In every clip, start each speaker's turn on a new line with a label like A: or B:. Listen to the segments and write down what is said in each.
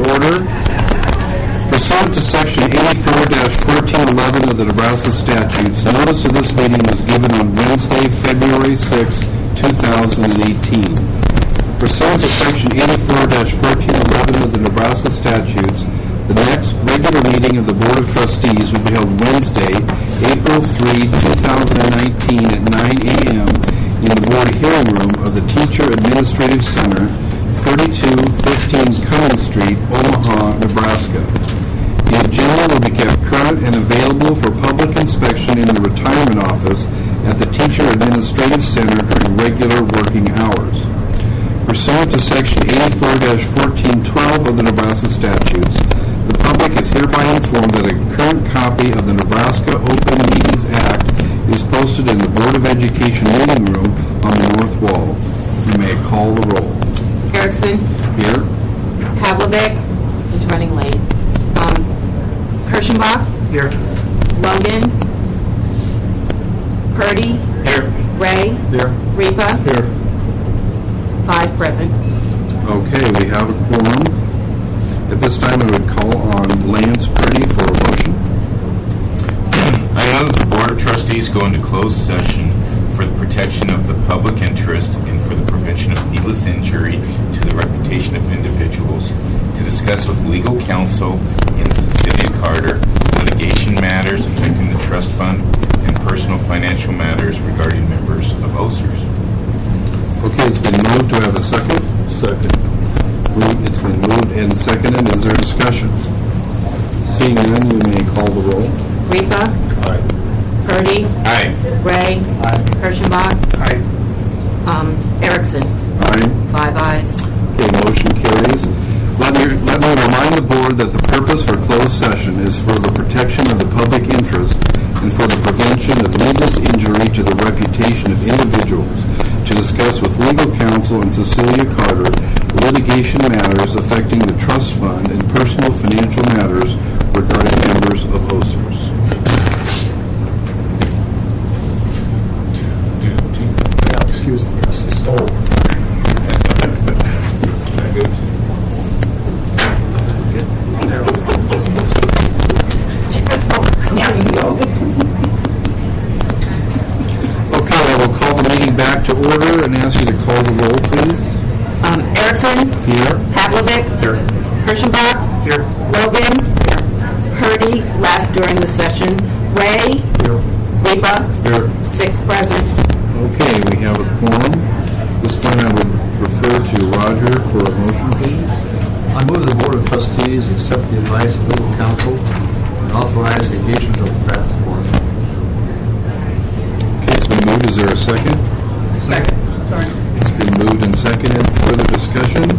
A: order. Pursuant to Section 84-1411 of the Nebraska statutes, notice of this meeting was given on Wednesday, February 6, 2018. Pursuant to Section 84-1411 of the Nebraska statutes, the next regular meeting of the Board of Trustees will be held Wednesday, April 3, 2019 at 9 a.m. in the Board Hearing Room of the Teacher Administrative Center, 3215 Cummings Street, Omaha, Nebraska. The agenda will be kept current and available for public inspection in the retirement office at the Teacher Administrative Center during regular working hours. Pursuant to Section 84-1412 of the Nebraska statutes, the public is hereby informed that a current copy of the Nebraska Open Meetings Act is posted in the Board of Education meeting room on the north wall. You may call the roll.
B: Erickson.
A: Here.
B: Pavlovic is running late. Kirschenbach.
C: Here.
B: Logan. Purdy.
C: Here.
B: Ray.
C: Here.
B: Ripa.
C: Here.
B: 5 present.
A: Okay, we have a quorum. At this time, I would call on Lance Purdy for a motion.
D: I know that the Board of Trustees go into closed session for the protection of the public interest and for the prevention of needless injury to the reputation of individuals, to discuss with legal counsel in Cecilia Carter litigation matters affecting the trust fund and personal financial matters regarding members of OSERS.
A: Okay, it's been moved. Do I have a second? Second. It's been moved and seconded. Is there discussion? Seeing none, you may call the roll.
B: Ripa.
C: Aye.
B: Purdy.
D: Aye.
B: Ray.
C: Aye.
B: Kirschenbach.
C: Aye.
B: Erickson.
A: Aye.
B: 5 ayes.
A: Okay, motion carries. Let me remind the board that the purpose for closed session is for the protection of the public interest and for the prevention of needless injury to the reputation of individuals, to discuss with legal counsel and Cecilia Carter litigation matters affecting the trust fund and personal financial matters regarding members of OSERS.
C: Excuse the guests.
A: Okay, I will call the meeting back to order and ask you to call the roll, please.
B: Erickson.
A: Here.
B: Pavlovic.
C: Here.
B: Kirschenbach.
C: Here.
B: Logan. Purdy left during the session. Ray.
C: Here.
B: Ripa.
A: Here.
B: 6 present.
A: Okay, we have a quorum. This one I would refer to Roger for a motion, please.
E: I move the Board of Trustees accept the advice of legal counsel and authorize the engagement of the draft warrant.
A: Okay, it's been moved. Is there a second?
C: Second.
A: It's been moved and seconded. Further discussion?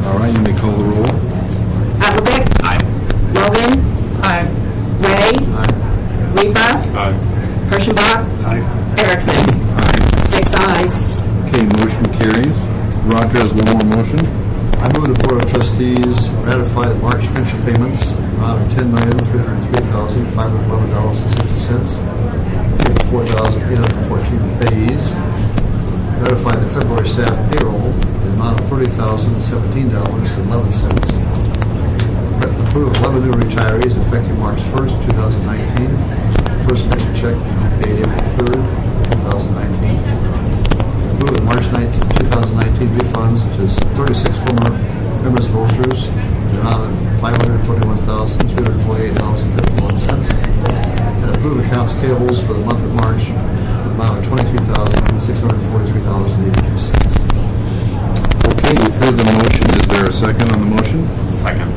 A: All right, you may call the roll.
B: Pavlovic.
D: Aye.
B: Logan.
C: Aye.
B: Ray.
E: Aye.
B: Ripa.
D: Aye.
B: Kirschenbach.
C: Aye.
B: Erickson.
A: Aye.
B: 6 ayes.
A: Okay, motion carries. Roger has one more motion.
E: I move the Board of Trustees ratify the March pension payments in the amount of $10,303,511.60 for 4,814 payees. Ratify the February staff payroll in the amount of $30,017.11. Approve 11 new retirees effective March 1st, 2019. First pension check paid April 3rd, 2019. Approve the March 2019 refunds to 36 former members of OSERS in the amount of $521,348.51. And approve accounts payables for the month of March in the amount of $23,643.82.
A: Okay, you've heard the motion. Is there a second on the motion?
D: Second.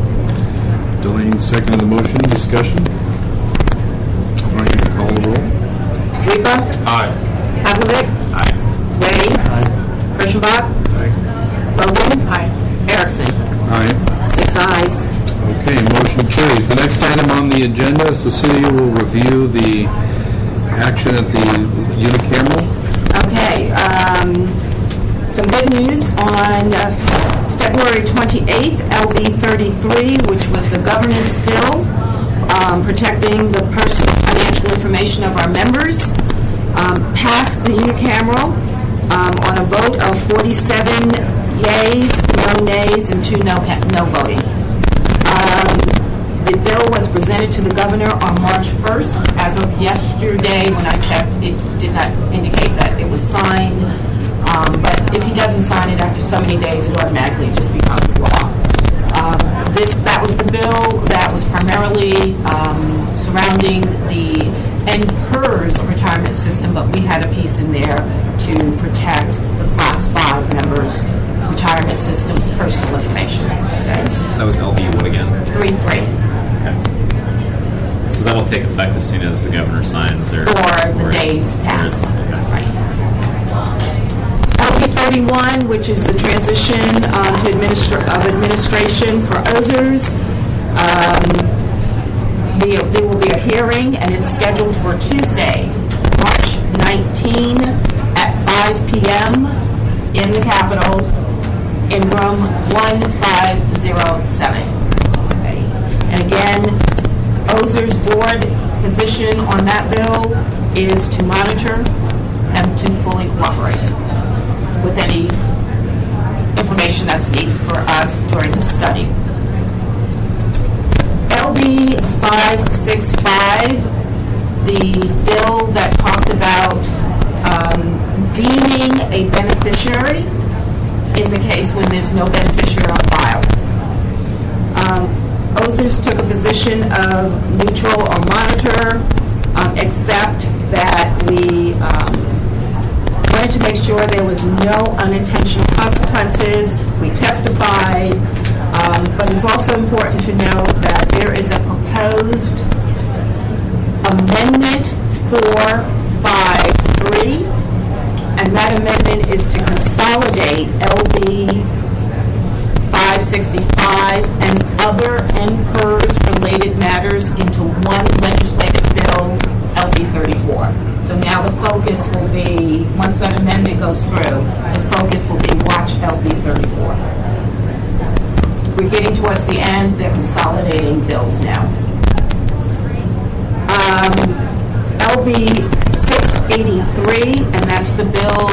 A: Delaney, second on the motion. Discussion? All right, you can call the roll.
B: Ripa.
D: Aye.
B: Pavlovic.
D: Aye.
B: Ray.
E: Aye.
B: Kirschenbach.
A: Aye.
B: Logan. Aye. Erickson.
A: Aye.
B: 6 ayes.
A: Okay, motion carries. The next item on the agenda, Cecilia will review the action at the unicameral.
B: Okay, some good news on February 28th, LB 33, which was the governance bill protecting the personal financial information of our members, passed the unicameral on a vote of 47 yeas, no nays and 2 no voting. The bill was presented to the governor on March 1st. As of yesterday, when I checked, it did not indicate that it was signed. But if he doesn't sign it after so many days, it automatically just becomes law. That was the bill that was primarily surrounding the NPERS retirement system, but we had a piece in there to protect the Class 5 members' retirement system's personal information.
F: That was LB what again?
B: 3-3.
F: Okay. So that'll take effect as soon as the governor signs, or
B: the days pass.
F: Okay.
B: Right. LB 31, which is the transition to administration for OSERS. There will be a hearing, and it's scheduled for Tuesday, March 19 at 5 p.m. in the Capitol in room 1507. Okay. And again, OSERS board position on that bill is to monitor and to fully cooperate with any information that's needed for us during the study. LB 565, the bill that talked about deeming a beneficiary in the case when there's no beneficiary on file. OSERS took a position of neutral or monitor, except that we wanted to make sure there was no unintentional consequences. We testified, but it's also important to note that there is a proposed amendment 453, and that amendment is to consolidate LB 565 and other NPERS-related matters into one legislative bill, LB 34. So now the focus will be, once that amendment goes through, the focus will be watch LB 34. We're getting towards the end. They're consolidating bills now. LB 683, and that's the bill,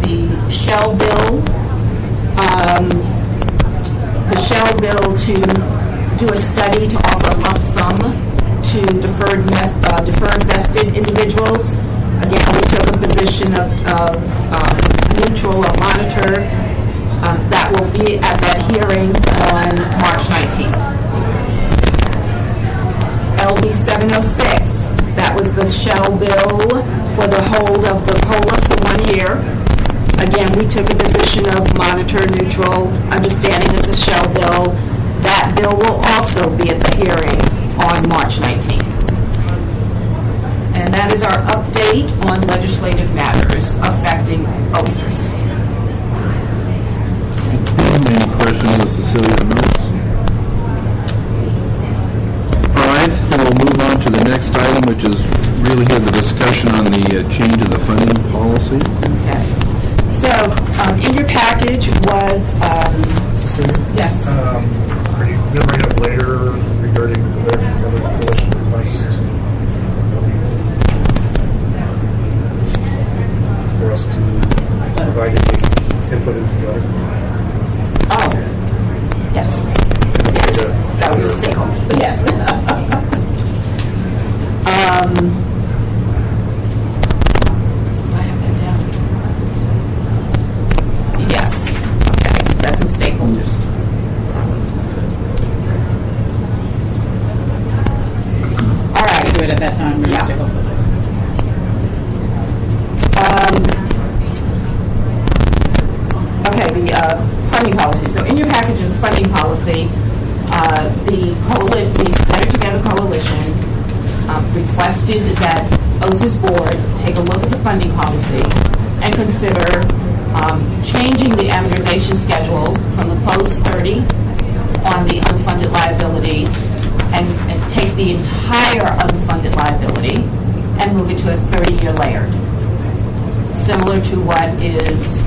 B: the Shell bill. The Shell bill to do a study to offer a lump sum to deferred vested individuals. Again, we took a position of neutral or monitor. That will be at that hearing on March 19th. LB 706, that was the Shell bill for the hold of the COLA for 1 year. Again, we took a position of monitor, neutral, understanding it's a Shell bill. That bill will also be at the hearing on March 19th. And that is our update on legislative matters affecting OSERS.
A: Any questions of Cecilia Mills? All right, then we'll move on to the next item, which is really here the discussion on the change of the funding policy.
B: Okay. So, in your package was,
C: Cecilia?
B: yes.
C: Are you going to bring up later regarding the other coalition request for us to provide any input into the other?
B: Oh, yes. Yes. That would be stakeholders, but yes. I have that down. Yes. Okay, that's in stakeholders. All right.
G: Do it at that time.
B: Yeah. Okay, the funding policy. So in your package is a funding policy. The Better Together Coalition requested that OSERS board take a look at the funding policy and consider changing the amortization schedule from the closed 30 on the unfunded liability and take the entire unfunded liability and move it to a 30-year layered, similar to what is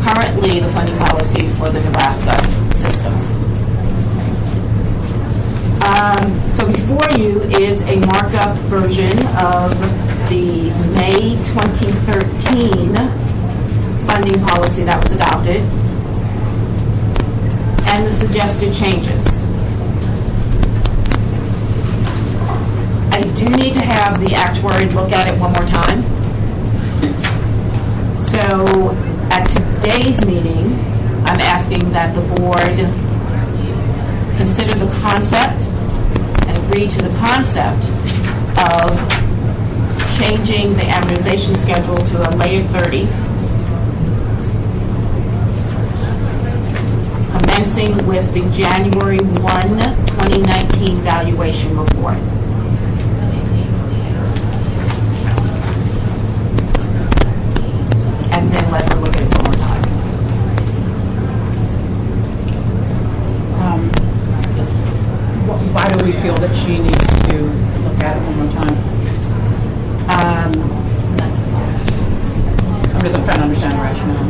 B: currently the funding policy for the Nebraska systems. So before you is a markup version of the May 2013 funding policy that was adopted. and the suggested changes. I do need to have the actuary look at it one more time. So at today's meeting, I'm asking that the board consider the concept and agree to the concept of changing the amortization schedule to a layer 30, commencing with the January 1, 2019 valuation report. And then let her look at it one more time.
G: Why do we feel that she needs to look at it one more time? I'm trying to understand the rationale.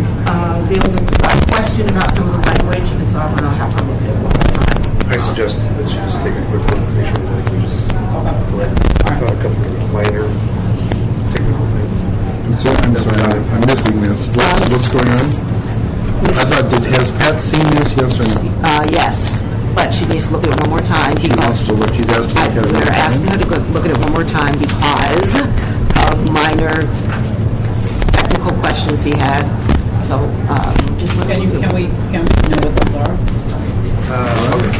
B: There was a question about some of the language, and so I'm going to have her look at it one more time.
C: I suggest that she just take a quick look and make sure the language is correct. I thought a couple of minor technical things.
A: I'm sorry, I'm missing this. What's going on? I thought, has Pat seen this, yes or no?
B: Yes, but she needs to look at it one more time.
A: She wants to look, she's asking to look at it.
B: We're asking her to look at it one more time because of minor technical questions he had. So just look at it.
G: Can we know what those are?
C: Okay.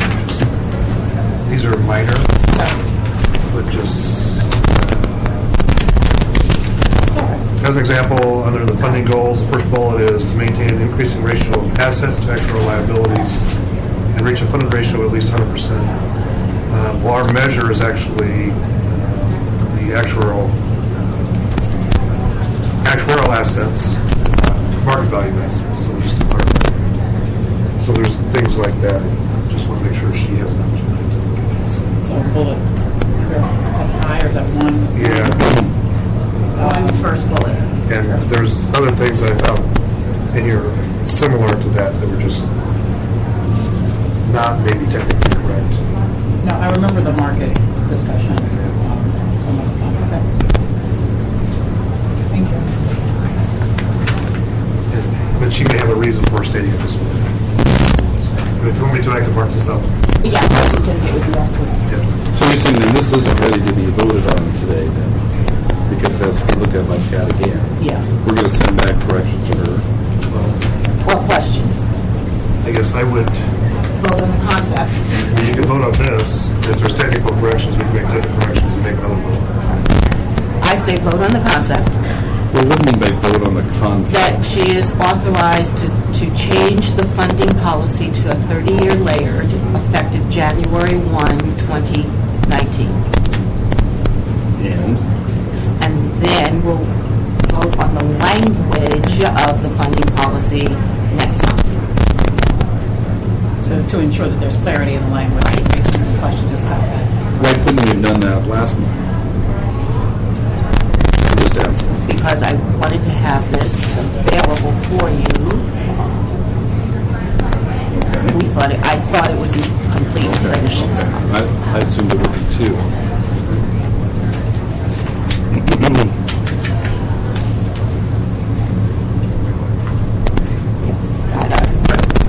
C: These are minor, but just as an example, under the funding goals, the first bullet is to maintain an increasing ratio of assets to actuarial liabilities and reach a funded ratio of at least 100%. Well, our measure is actually the actuarial assets, market value assets. So just so there's things like that. Just want to make sure she has an opportunity to look at it.
G: So bullet. Is that high or is that one?
C: Yeah.
B: On the first bullet.
C: And there's other things that I found in here similar to that were just not maybe technically correct.
G: No, I remember the market discussion. Okay. Thank you.
C: But she may have a reason for stating it this way. But if you want me to, I can mark this up.
B: Yeah, that's just going to get with you afterwards.
C: Yeah.
A: So you're saying that this isn't ready to be voted on today then? Because it has to be looked at by Pat again?
B: Yeah.
A: We're going to send back corrections to her?
B: What questions?
C: I guess I would,
B: Vote on the concept.
C: you can vote on this. If there's technical corrections, we can make technical corrections and make another vote.
B: I say vote on the concept.
A: Well, what do you mean by vote on the concept?
B: That she is authorized to change the funding policy to a 30-year layer effective January 1, 2019. And then we'll vote on the language of the funding policy next month.
G: To ensure that there's clarity in the language, based on some questions as Scott has.
A: Why couldn't we have done that last month? I'm just asking.
B: Because I wanted to have this available for you.
A: Okay.
B: I thought it would be complete and finished this month.
A: I assumed it would be too.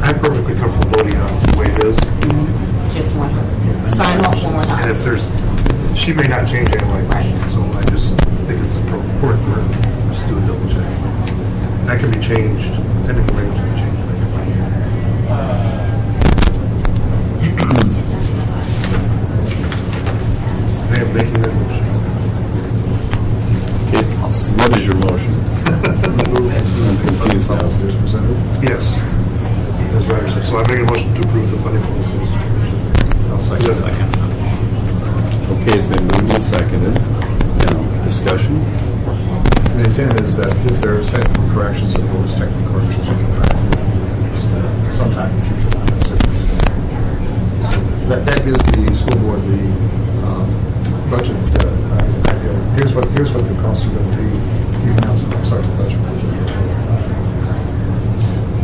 C: I'm perfectly comfortable voting on the way it is.
B: Just want to sign off one more
C: And
B: time.
C: if there's, she may not change any language. So I just think it's important for her to just do a double check. That can be changed. Technical language can be changed. I am making that motion.
A: What is your motion? I'm confused now.
C: Yes. As Ryder said. So I'm making a motion to approve the funding policies.
E: I'll second.
A: Okay, it's been moved and seconded. Now, discussion?
E: The intent is that if there are technical corrections, if those technical corrections are correct sometime in the future. That gives the school board the budget. Here's what the costs are going to be. You can also start the budget.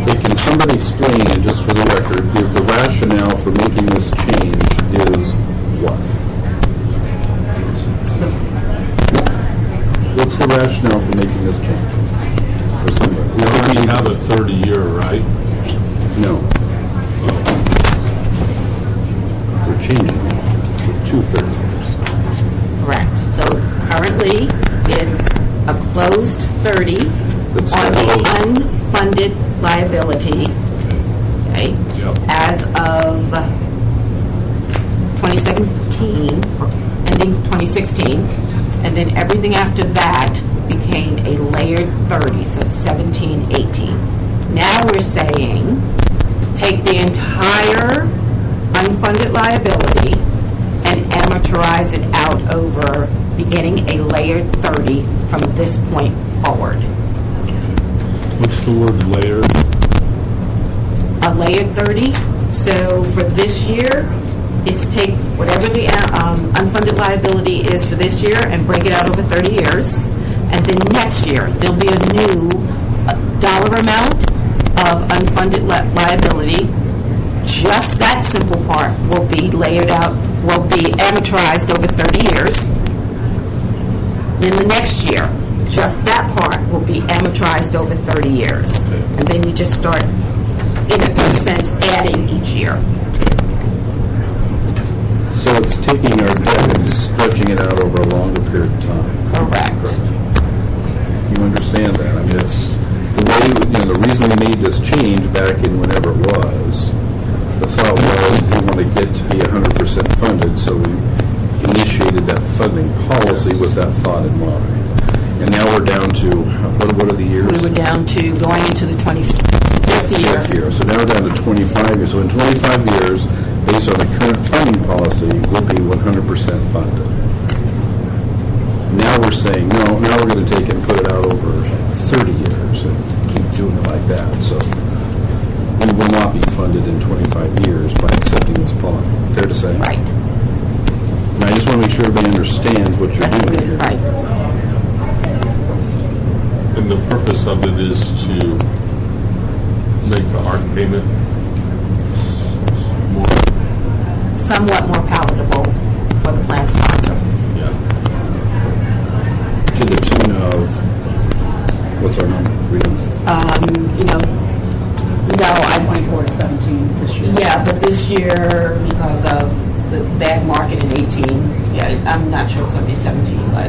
A: Okay, can somebody explain, and just for the record, the rationale for making this change is what? What's the rationale for making this change? For somebody?
H: We already have a 30-year, right?
A: No. we're changing it to two-thirds votes.
B: Correct. So currently, it's a closed 30
A: That's
B: on the
A: closed.
B: unfunded liability, okay, as of 2017, ending 2016, and then everything after that became a layered 30, so 17, 18. Now we're saying take the entire unfunded liability and amortize it out over beginning a layered 30 from this point forward.
H: What's the word layer?
B: A layered 30. So for this year, it's take whatever the unfunded liability is for this year and break it out over 30 years. And then next year, there'll be a new dollar amount of unfunded liability. Just that simple part will be layered out, will be amortized over 30 years. Then the next year, just that part will be amortized over 30 years. And then you just start, in a sense, adding each year.
A: So it's taking our debt and stretching it out over a longer period of time.
B: Correct.
A: You understand that? I mean, it's the way, the reason we made this change back in whenever it was, the thought was we want to get to be 100% funded, so we initiated that funding policy with that thought in mind. And now we're down to, what are the years?
B: We were down to going into the 25th year.
A: So now we're down to 25 years. So in 25 years, based on the current funding policy, we'll be 100% funded. Now we're saying, no, now we're going to take it and put it out over 30 years and keep doing it like that. So we will not be funded in 25 years by accepting this policy. Fair to say?
B: Right.
A: And I just want to make sure everybody understands what you're
B: That's
A: doing
B: good.
A: here.
B: Right.
H: And the purpose of it is to make the ARC payment more,
B: Somewhat more palatable for the plan sponsor.
H: yeah.
A: To the tune of, what's our number?
B: No, I
G: 24 to 17 this year.
B: yeah, but this year, because of the bad market in 18, yeah, I'm not sure it's going to be 17, but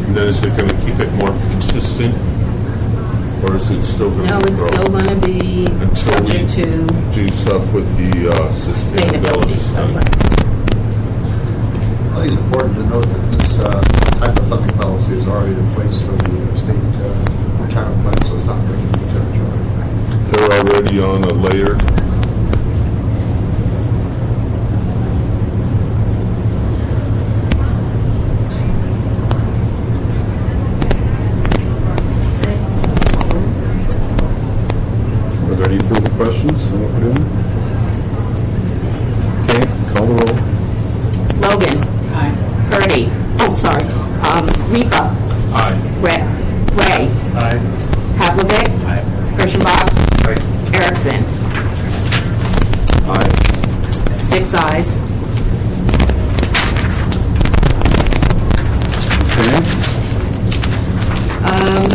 H: And then is it going to keep it more consistent? Or is it still going to
B: no,
H: grow?
B: it's still going to be
H: Until we
B: subject to
H: do stuff with the sustainability
B: sustainability
H: study.
B: stuff.
E: I think it's important to note that this type of funding policy is already in place for the state retirement plan, so it's not breaking new territory.
H: They're already on a layer.
A: Are there any further questions on what we're doing? Okay, call the roll.
B: Logan.
G: Aye.
B: Purdy. Oh, sorry. Reba.
H: Aye.
B: Ray.
C: Aye.
B: Havlicek.
F: Aye.
B: Kirschenbach.
C: Aye.
B: Erickson.
A: Aye.
B: 6 ayes.
A: Okay.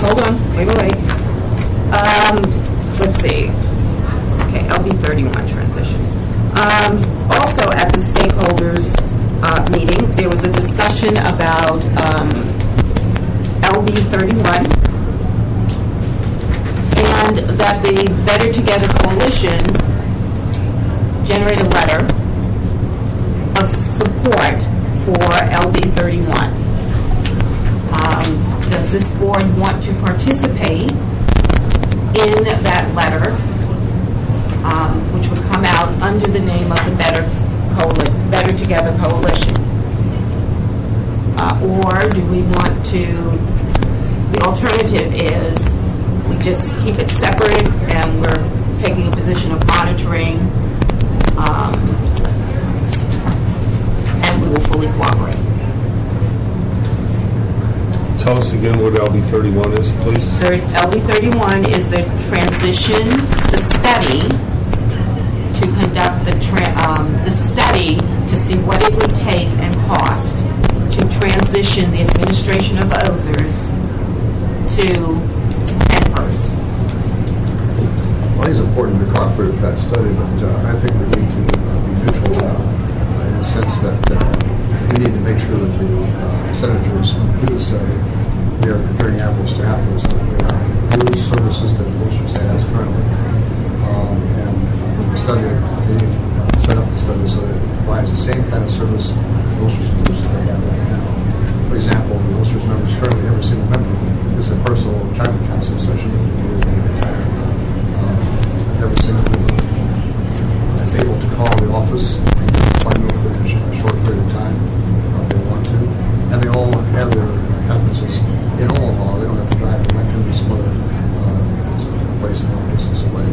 B: Hold on. Wait. Let's see. Okay, LB 31 transition. Also, at the stakeholders meeting, there was a discussion about LB 31 and that the Better Together Coalition generate a letter of support for LB 31. Does this board want to participate in that letter, which would come out under the name of the Better Together Coalition? Or do we want to, the alternative is we just keep it separate and we're taking a position of monitoring, and we will fully cooperate.
H: Tell us again what LB 31 is, please.
B: LB 31 is the transition, the study to conduct the study to see what it would take and cost to transition the administration of OSERS to NPERS.
E: Well, it's important to cooperate with that study, but I think we need to be unusual in the sense that we need to make sure that the senators who do the study, they are comparing apples to apples, that there are new services that OSERS has currently. And the study, they need to set up the study so that it provides the same kind of service OSERS members that they have right now. For example, the OSERS members currently, every single member is a personal retirement council session where they retire. Every single member is able to call the office and get an appointment for a short period of time if they want to. And they all have their conferences in Omaha. They don't have to drive to Lincoln or some other place in long distance away.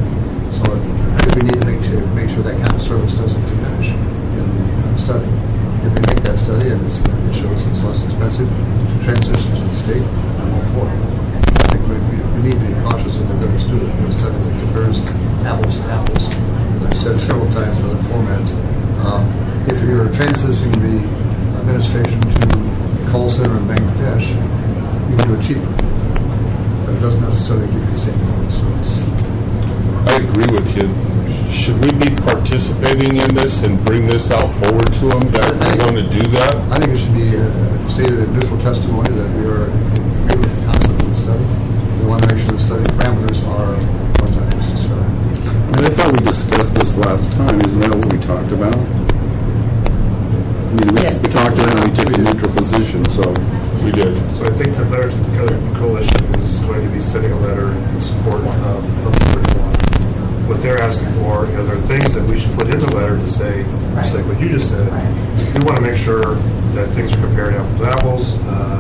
E: So I think we need to make sure that kind of service doesn't diminish in the study. If they make that study and it shows it's less expensive to transition to the state, I'm all for it. I think we need to be cautious if they're going to do a study that compares apples to apples. As I've said several times in other formats, if you're transitioning the administration to a call center in Bangladesh, you can do it cheaper. But it doesn't necessarily give you the same level of service.
H: I agree with you. Should we be participating in this and bring this out forward to them that we want to do that?
E: I think it should be stated in neutral testimony that we are in agreement with the concept of the study. We want to make sure the study parameters are what's I just described.
A: And I thought we discussed this last time. Isn't that what we talked about? I mean,
B: Yes.
A: we talked about how we took a neutral position, so
H: We did.
C: So I think the Letters Together Coalition is going to be sending a letter in support of the 31. What they're asking for, there are things that we should put in the letter to say, just like what you just said. We want to make sure that things are compared apples to apples.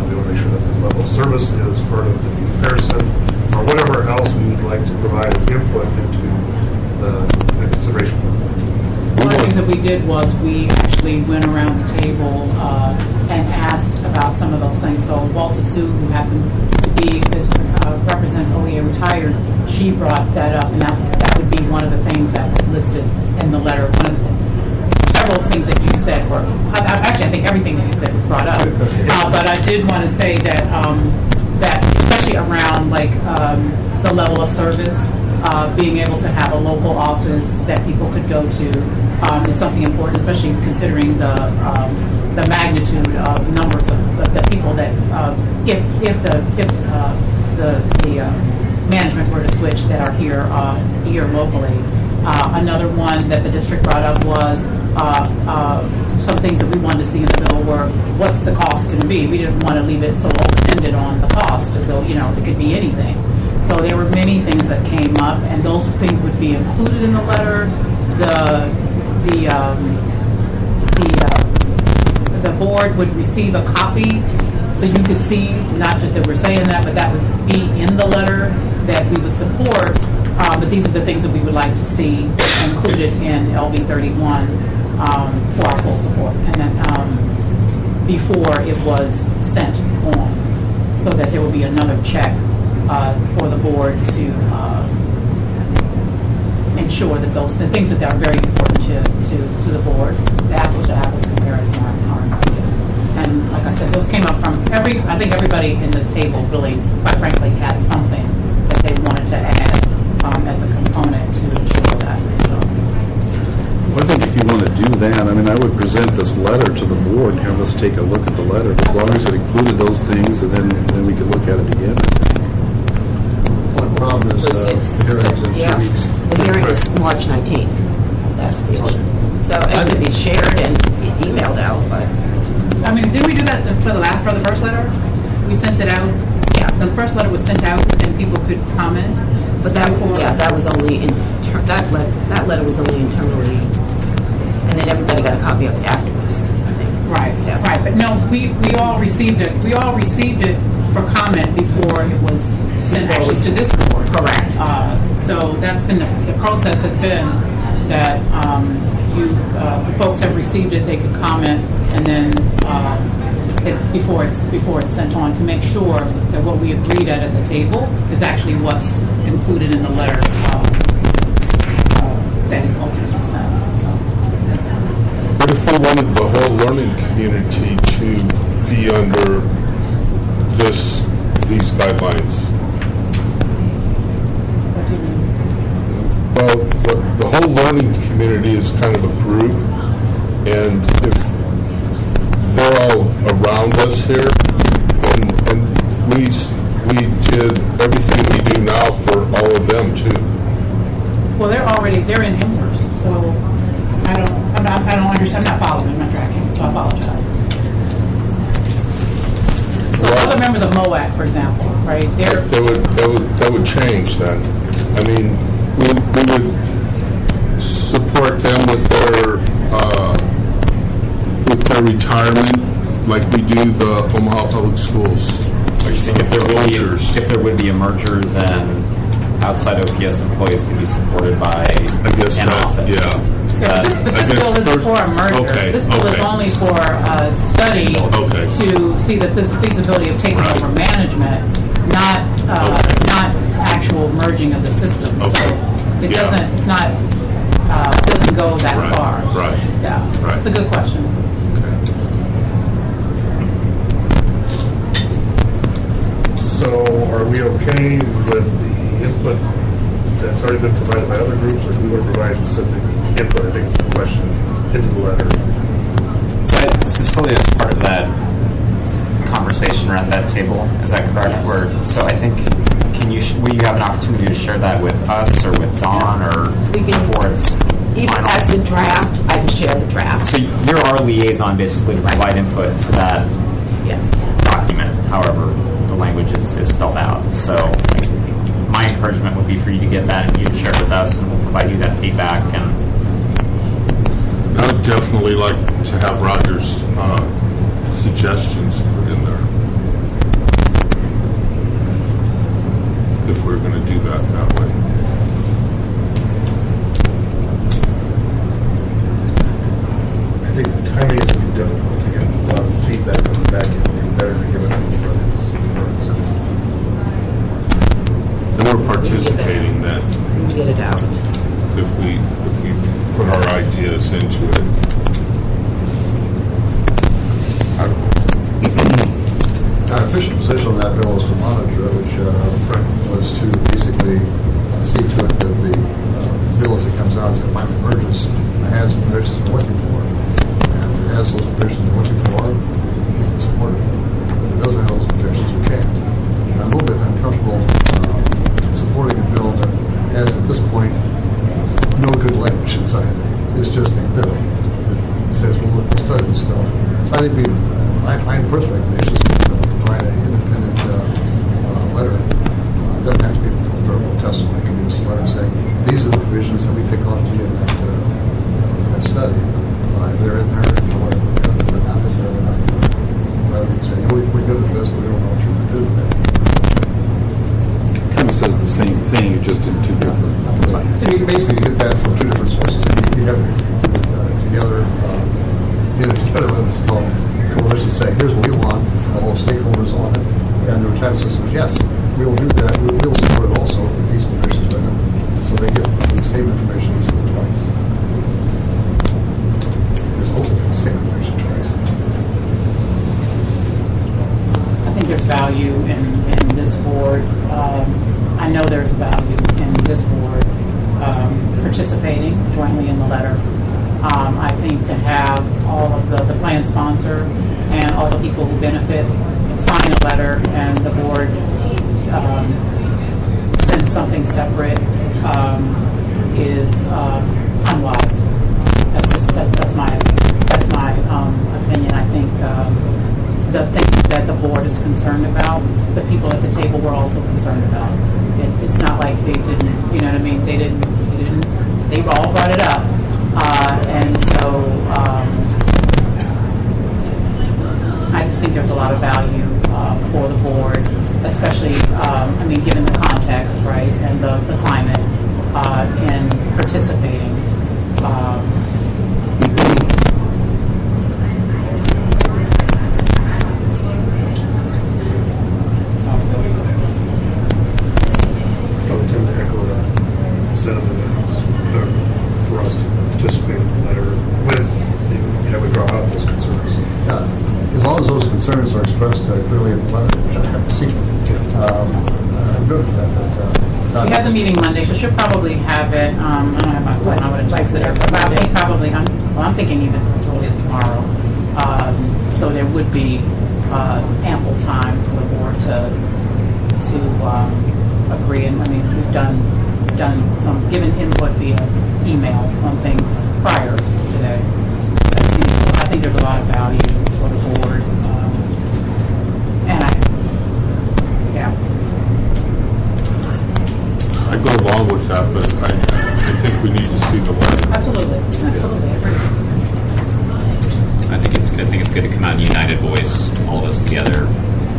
C: We want to make sure that the level of service is part of the comparison, or whatever else we would like to provide as input into the consideration.
G: One of the things that we did was we actually went around the table and asked about some of those things. So Walter Sue, who happened to be, represents OEA Retired, she brought that up, and that would be one of the things that was listed in the letter. One of the, several things that you said were, actually I think everything that you said was brought up. But I did want to say that, that especially around like the level of service, being able to have a local office that people could go to is something important, especially considering the magnitude of numbers of the people that if the management were to switch that are here locally. Another one that the district brought up was some things that we wanted to see in the bill were what's the cost going to be. We didn't want to leave it so open-ended on the cost, as though it could be anything. So there were many things that came up, and those things would be included in the letter. The board would receive a copy, so you could see not just that we're saying that, but that would be in the letter that we would support. But these are the things that we would like to see included in LB 31 for our full support, and then before it was sent on, so that there will be another check for the board to ensure that the things that are very important to the board, the apples to apples comparison are included. And like I said, those came up from I think everybody in the table really, quite frankly, had something that they wanted to add as a component to ensure that. So.
A: I think if you want to do that, I would present this letter to the board and have us take a look at the letter. As long as it included those things, and then we could look at it again.
E: One problem is the hearings in 2 weeks.
B: The hearing is March 19th. That's the issue. So it could be shared and emailed out, but...
G: didn't we do that for the first letter? We sent it out. Yeah. The first letter was sent out, and people could comment.
B: But that was only that letter was only internally, and then everybody got a copy of it afterwards, I think.
G: Right, yeah. Right. But no, we all received it. We all received it for comment before it was sent actually to this board. Correct. So that's been the process has been that the folks have received it, they could comment, and then before it's sent on to make sure that what we agreed at the table is actually what's included in the letter that is ultimately sent. So.
H: What if we wanted the whole learning community to be under these guidelines?
G: What do you mean?
H: Well, the whole learning community is kind of a group, And if they're all around us here, and we did everything we do now for all of them too.
G: Well, they're in Hemworth, so I don't understand. I'm not following. I'm not tracking, so I apologize. So other members of MOAC, for example, right?
H: That would change then. I mean, we would support them with their retirement, like we do the Omaha Public Schools.
F: So you're saying if there would be a merger, then outside OPS employees could be supported by an office.
H: Yeah.
G: So this bill isn't for a merger.
H: Okay,
G: This bill is
H: okay.
G: only for a study
H: Okay.
G: to see the feasibility of taking
H: Right.
G: over management, not actual merging of the system.
H: Okay.
G: So it
H: Yeah.
G: doesn't go that
H: Right,
G: far.
H: right,
G: Yeah.
H: right.
G: It's a good question.
C: So are we okay with the input that's already been provided by other groups, or do we want to provide specific input, I think is the question, into the letter?
F: So Cecilia is part of that conversation around that table. Is that correct?
G: Yes.
F: So I think, will you have an opportunity to share that with us or with Dawn, or
B: We can-
F: before it's
B: Even
F: final?
B: as the draft, I can share the draft.
F: So you're our liaison, basically, to provide input to that
B: Yes.
F: document, however the language is spelled out. So my encouragement would be for you to get that and you to share it with us, and we'll provide you that feedback. And
H: I would definitely like to have Roger's suggestions put in there. If we're going to do that way.
C: I think the timing is going to be difficult to get a lot of feedback on the back end. It'd be better to give it on the front end.
H: And we're participating then
B: We can get it out.
H: if we put our ideas into it.
E: Our official position on that bill is to monitor it, which was to basically see to it that the bill as it comes out, as it finally emerges, has the provisions we're looking for. And if it has those provisions we're looking for, we can support it. If it doesn't have those provisions, we can't. And I'm a little bit uncomfortable supporting a bill that has, at this point, no good language inside it. It's just a bill that says, well, let's study this stuff. So I think my personal recommendation is to provide an independent letter. It doesn't have to be verbal testimony. It can be just a letter saying, these are the provisions that we think ought to be in that study. If they're in there, if they're not in there, we're not. Rather than saying, we're good with this, but we don't know what you're going to do with it.
A: Kind of says the same thing, just in two different lines.
E: So you basically get that from two different sources. You have together, whether it's called coalition, say, here's what we want, all the stakeholders on it, and the retirement system says, yes, we will do that. We will support it also with these provisions in it, so they get the same information as the twice. There's also the same information twice.
G: I think there's value in this board. I know there's value in this board participating jointly in the letter. I think to have all of the plan sponsor and all the people who benefit sign a letter and the board sends something separate is unwise. That's my opinion. I think the things that the board is concerned about, the people at the table were also concerned about. It's not like they didn't, you know what I mean? They didn't. They all brought it up, and so I just think there's a lot of value for the board, especially, given the context, right, and the climate, in participating.
C: I would tend to echo that sentiment for us to participate in the letter with, we draw out those concerns.
E: As long as those concerns are expressed clearly in the letter, which I haven't seen, I'm good with that. But
G: We had the meeting Monday, so she'll probably have it, I don't have my phone, I would have texted her, but I think probably, I'm thinking even as early as tomorrow. So there would be ample time for the board to agree, and I mean, we've done some, given input via email on things prior to today. I think there's a lot of value for the board, and
H: I go along with that, but I think we need to see the letter.
G: absolutely, I agree.
F: I think it's good to come out in united voice, all of us together,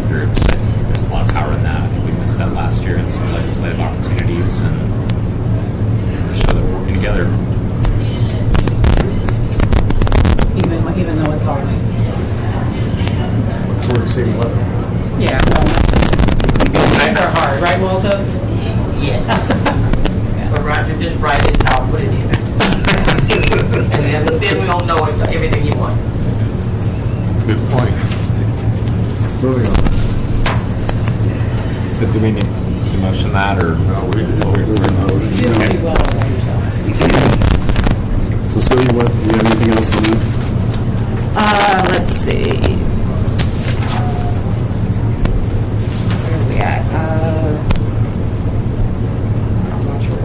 F: groups. I think there's a lot of power in that. I think we missed that last year in some legislative opportunities, and show that we're working together.
G: Even though it's hard.
E: Look forward to seeing the letter.
G: Yeah, well, things are hard, right, Walter?
I: Yes. But Roger, just write it and I'll put it in. and then we don't know everything you want.
H: Good point.
E: Moving on.
F: So do we need to motion that, or
H: No, we didn't.
G: You did pretty well by yourself.
A: Cecilia, what, do you have anything else on that?
B: Let's see. Where are we at? I'm not sure.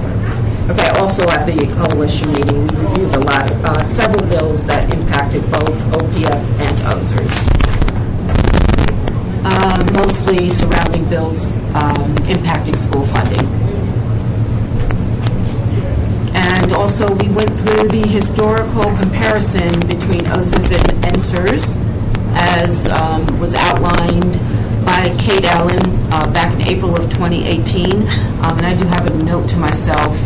B: Okay, also at the coalition meeting, we reviewed several bills that impacted both OPS and OSERS. Mostly surrounding bills impacting school funding. And also, we went through the historical comparison between OSERS and SERS, as was outlined by Kate Allen back in April of 2018. And I do have a note to myself.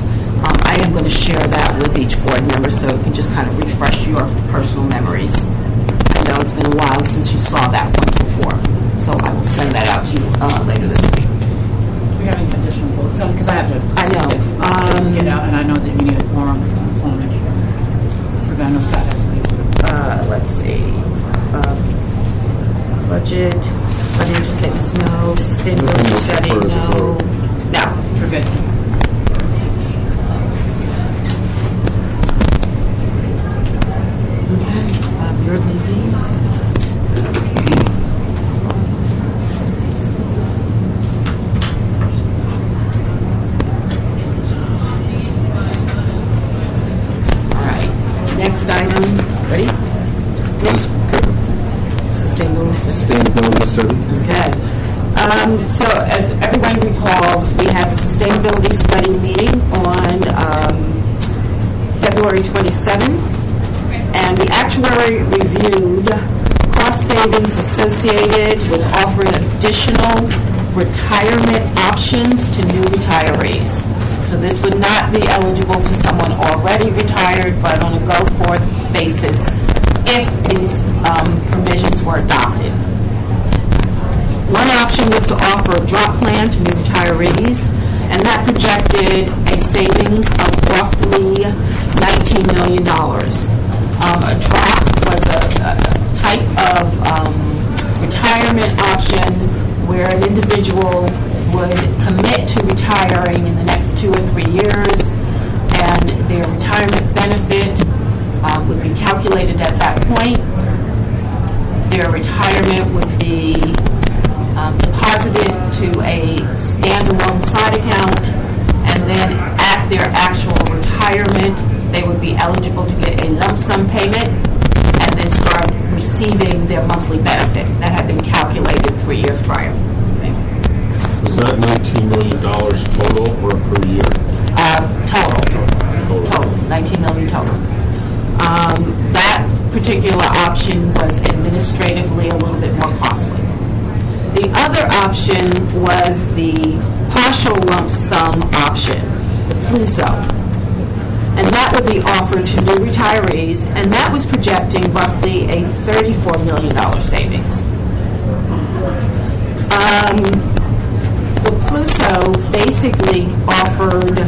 B: I am going to share that with each board member so it can just kind of refresh your personal memories. I know it's been a while since you saw that once before, so I will send that out to you later this week.
G: Do we have any additional votes? Because I have to.
B: I know.
G: Get out, and I know that you need a quorum, so I just want to make sure. Prevent us that.
B: Let's see. Budget, financial statements, no. Sustainability study, no. No.
G: We're good.
B: Okay. You're leaving. All right. Next item. Ready?
A: Sustainability study.
B: Okay. So as everyone recalls, we had the sustainability study meeting on February 27, and the actuary reviewed cost savings associated with offering additional retirement options to new retirees. So this would not be eligible to someone already retired, but on a go-forth basis if these provisions were adopted. One option was to offer a drop plan to new retirees, and that projected a savings of roughly $19 million. A drop was a type of retirement option where an individual would commit to retiring in the next 2 or 3 years, and their retirement benefit would be calculated at that point. Their retirement would be deposited to a standalone side account, and then at their actual retirement, they would be eligible to get a lump sum payment and then start receiving their monthly benefit that had been calculated 3 years prior.
H: Is that $19 million total or per year?
B: Total, 19 million total. That particular option was administratively a little bit more costly. The other option was the partial lump sum option, the PLUSO. And that would be offered to new retirees, and that was projecting roughly a $34 million savings. The PLUSO basically offered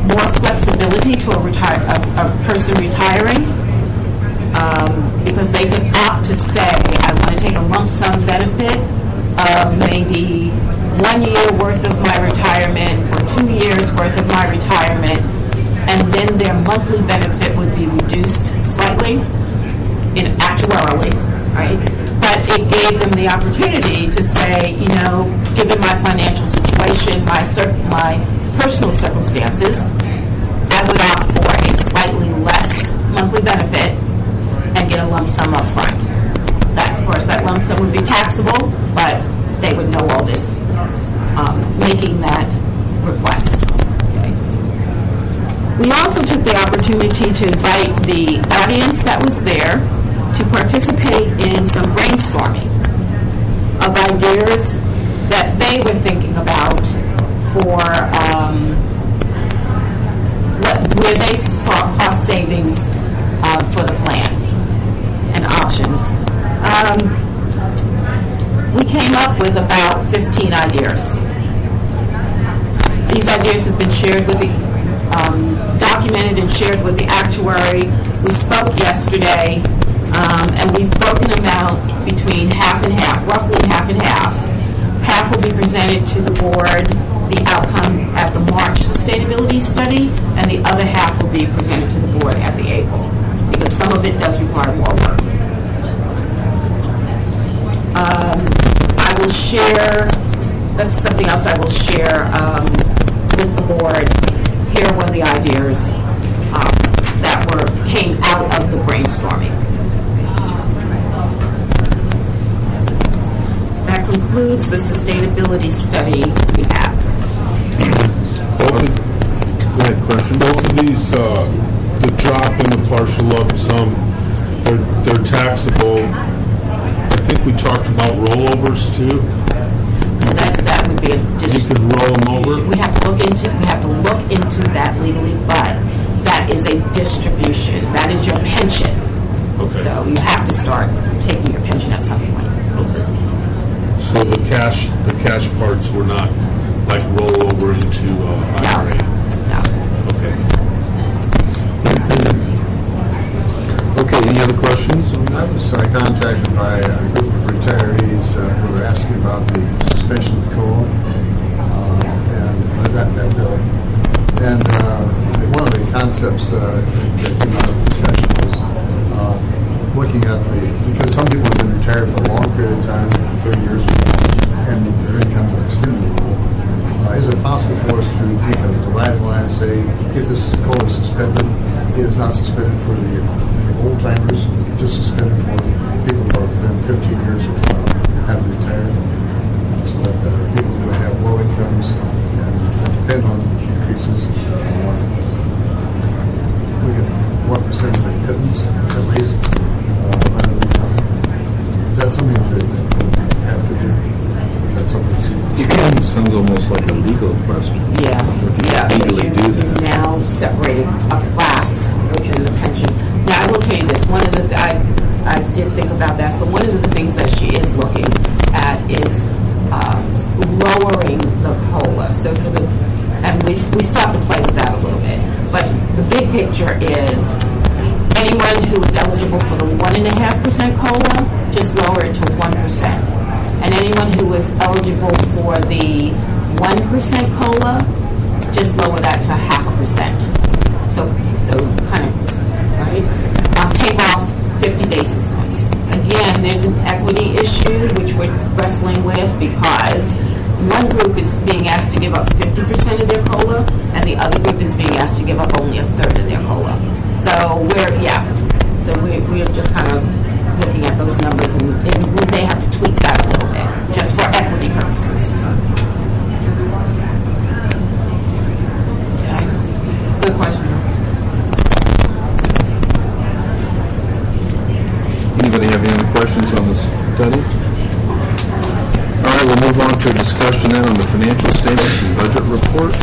B: more flexibility to a person retiring, because they could opt to say, I want to take a lump sum benefit of maybe 1 year worth of my retirement or monthly benefit would be reduced slightly in actuarially, right? But it gave them the opportunity to say, given my financial situation, my personal circumstances, I would opt for a slightly less monthly benefit and get a lump sum up front. Of course, that lump sum would be taxable, but they would know all this, making that request. Okay. We also took the opportunity to invite the audience that was there to participate in some brainstorming of ideas that they were thinking about for where they saw cost savings for the plan and options. We came up with about 15 ideas. These ideas have been shared with documented and shared with the actuary. We spoke yesterday, and we've broken them out between half and half, roughly half and half. Half will be presented to the board, the outcome at the March sustainability study, and the other half will be presented to the board at the April, because some of it does require more work. I will share, that's something else I will share with the board. Here were the ideas that came out of the brainstorming. That concludes the sustainability study we have.
H: Go
A: ahead, question.
H: Both of these, the drop and the partial lump sum, they're taxable. I think we talked about rollovers too.
B: That would be a
H: You could roll them over.
B: We have to look into that legally, but that is a distribution. That is your pension.
H: Okay.
B: So you have to start taking your pension at some point.
H: Okay. So the cash parts were not like roll over into IRA.
B: No.
H: Okay.
A: Okay, any other questions?
E: I was contacted by a group of retirees who were asking about the suspension of the COLA and that bill. And one of the concepts that came out of the discussion was looking at because some people have been retired for a long period of time, 30 years, and their incomes are extremely low. Is it possible for us to make a dividing line and say, if this COLA is suspended, it is not suspended for the old timers, just suspended for people who are within 15 years of having retired, so that people who have low incomes and depend on increases, look at what percent of the pittance, at least, rather than nothing. Is that something that we have to do? That's something
A: It sounds almost like a legal question.
B: Yeah.
A: Legally do
B: You're
A: that.
B: now separating a class within the pension. Now, I will tell you this. One of the I did think about that. So one of the things that she is looking at is lowering the COLA. So and we stopped to play with that a little bit. But the big picture is anyone who is eligible for the 1.5% COLA, just lower it to 1%. And anyone who is eligible for the 1% COLA, just lower that to 0.5%. So kind of, right? Take off 50 basis points. Again, there's an equity issue which we're wrestling with because one group is being asked to give up 50% of their COLA, and the other group is being asked to give up only a third of their COLA. So we're just kind of looking at those numbers, and we may have to tweak that a little bit just for equity purposes. Okay. Good question.
A: Anybody have any other questions on the study? All right, we'll move on to a discussion then on the financial statements and budget reports.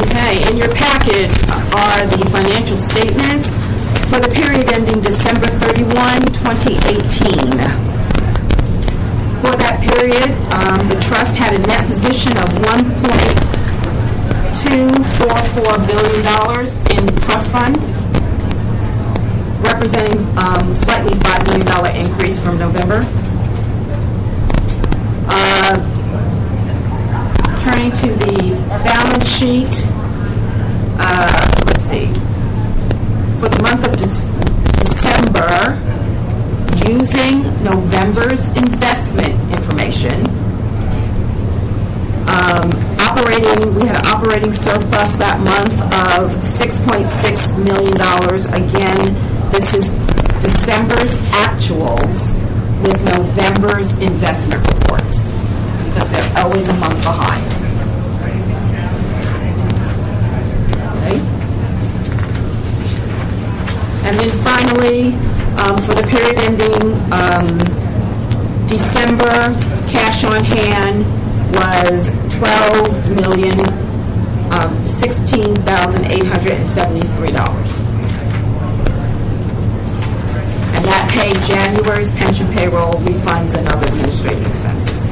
B: Okay, in your package are the financial statements for the period ending December 31, 2018. For that period, the trust had a net position of $1.244 billion in the trust fund, representing slightly $5 million increase from November. Turning to the balance sheet, let's see. members' investment information. We had an operating surplus that month of $6.6 million. Again, this is December's actuals with November's investment reports, because they're always a month behind. Okay. And then finally, for the period ending December, cash on hand was $12,016,873. And that paid January's pension payroll, refunds, and other administrative expenses.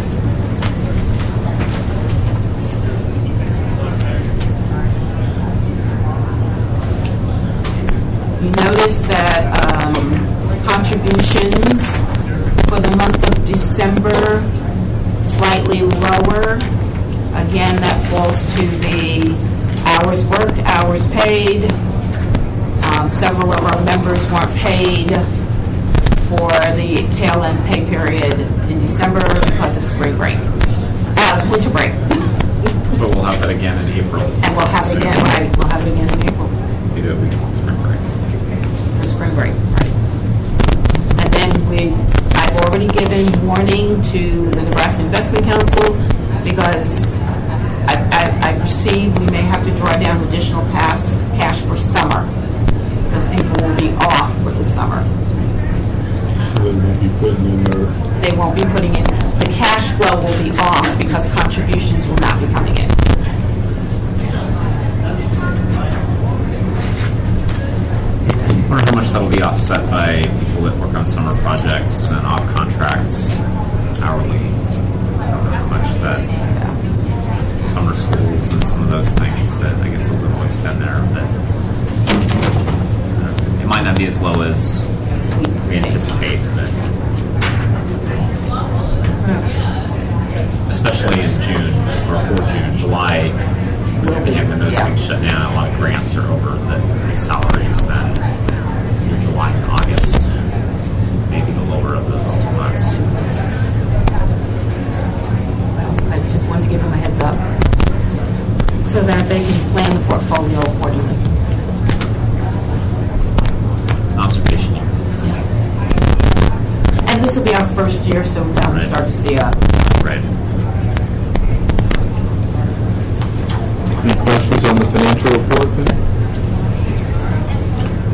B: You notice that contributions for the month of December slightly lower. Again, that falls to the hours worked, hours paid. Several of our members weren't paid for the tail end pay period in December because of spring break, winter break.
F: But we'll have that again in April.
B: And we'll have it again, right? We'll have it again in April.
F: We do a week long spring break.
B: For spring break, right? And then I've already given warning to the Nebraska Investment Council, because I perceive we may have to draw down additional cash for summer, because people will be off for the summer.
H: So they won't be putting in their...
B: They won't be putting in. The cash flow will be off because contributions will not be coming in.
F: I wonder how much that'll be offset by people that work on summer projects and off contracts hourly. I don't know how much that summer schools and some of those things that I guess those have always been there, but it might not be as low as we anticipate, but especially in June or for June, July, and when those things shut down, a lot of grants are over the salaries then. July and August, maybe the lower of those 2 months.
B: I just wanted to give them a heads up so that they can plan the portfolio accordingly.
F: It's an observation year.
B: And this will be our first year, so now we start to see a...
F: Right.
A: Any questions on the financial report then?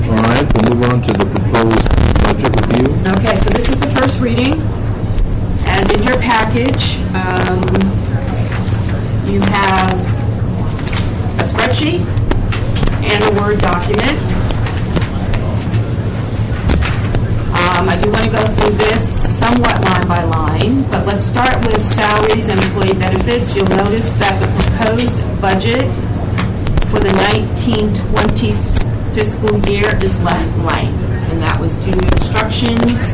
A: All right, we'll move on to the proposed budget review.
B: Okay, so this is the first reading, and in your package, you have a spreadsheet and a Word document. I do want to go through this somewhat line by line, but let's start with salaries and employee benefits. You'll notice that the proposed budget for the 1920 fiscal year is left blank, and that was due to instructions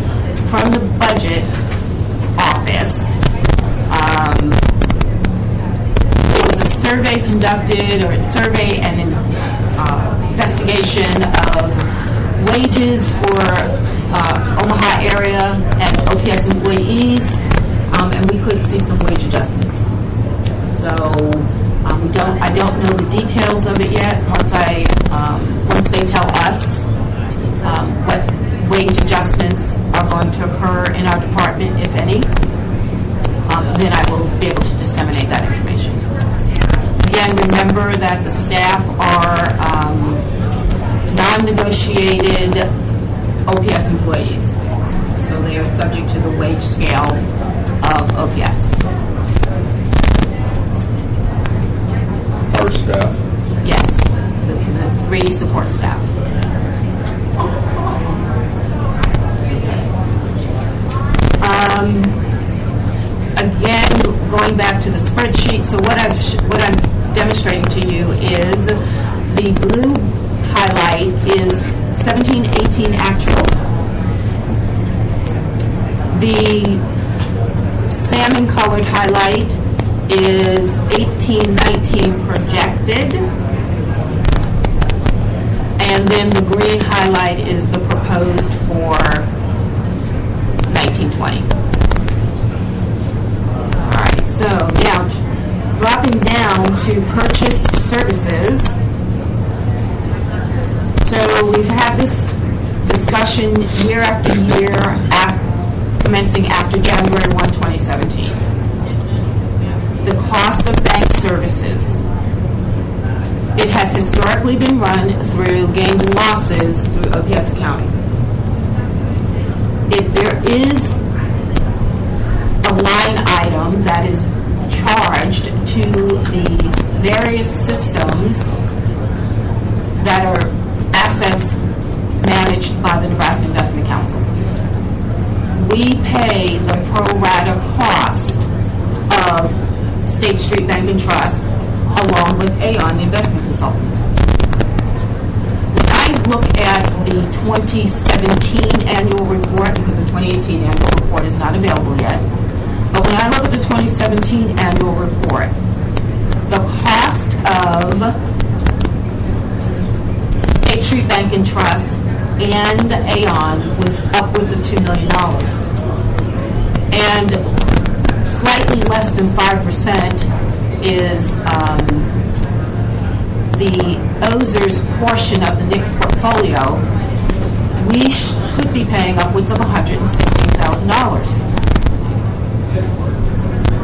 B: from the budget office. There was a survey conducted, or a survey and an investigation of wages for Omaha area and OPS employees, and we could see some wage adjustments. So I don't know the details of it yet. Once they tell us what wage adjustments are going to occur in our department, if any, then I will be able to disseminate that information. Again, remember that the staff are non-negotiated OPS employees, so they are subject to the wage scale of OPS.
H: Our staff.
B: Yes, the 3 support staff. Again, going back to the spreadsheet, so what I'm demonstrating to you is the blue highlight is 17-18 actual. The salmon colored highlight is 18-19 projected. And then the green highlight is the proposed for 19-20. 2020. All right, so now dropping down to purchased services. So we've had this discussion year after year, commencing after January 1, 2017. The cost of bank services. It has historically been run through gains and losses through OPS accounting. There is a line item that is charged to the various systems that are assets managed by the Nebraska Investment Council. We pay the pro rata cost of State Street Bank and Trust along with Aon, the investment consultant. When I look at the 2017 annual report, because the 2018 annual report is not available yet, but when I look at the 2017 annual report, the cost of State Street Bank and Trust and Aon was upwards of $2 million. And slightly less than 5% is the OSERS portion of the NIC portfolio. We could be paying upwards of $116,000.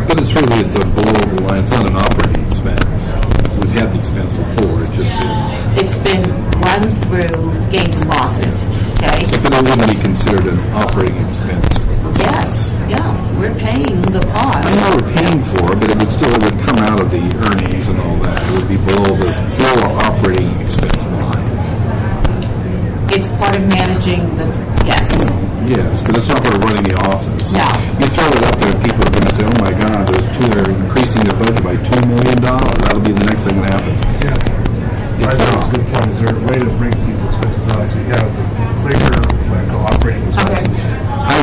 A: But it's really, it's a below the line, it's not an operating expense. We've had the expense before,
B: It's been run through gains and losses, okay?
A: But it wouldn't be considered an operating expense.
B: Yes, yeah, we're paying the cost.
A: I know we're paying for it, but it would come out of the earnings and all that. It would be below operating expense line.
B: It's part of managing the, yes.
A: Yes, but it's not part of running the office.
B: No.
A: You throw it up there, people are going to say, oh my God, they're increasing their budget by $2 million. That'll be the next thing that happens.
C: Yeah. I think it's a good point. Is there a way to break these expenses out so you have the clear, what I call operating expenses?
A: I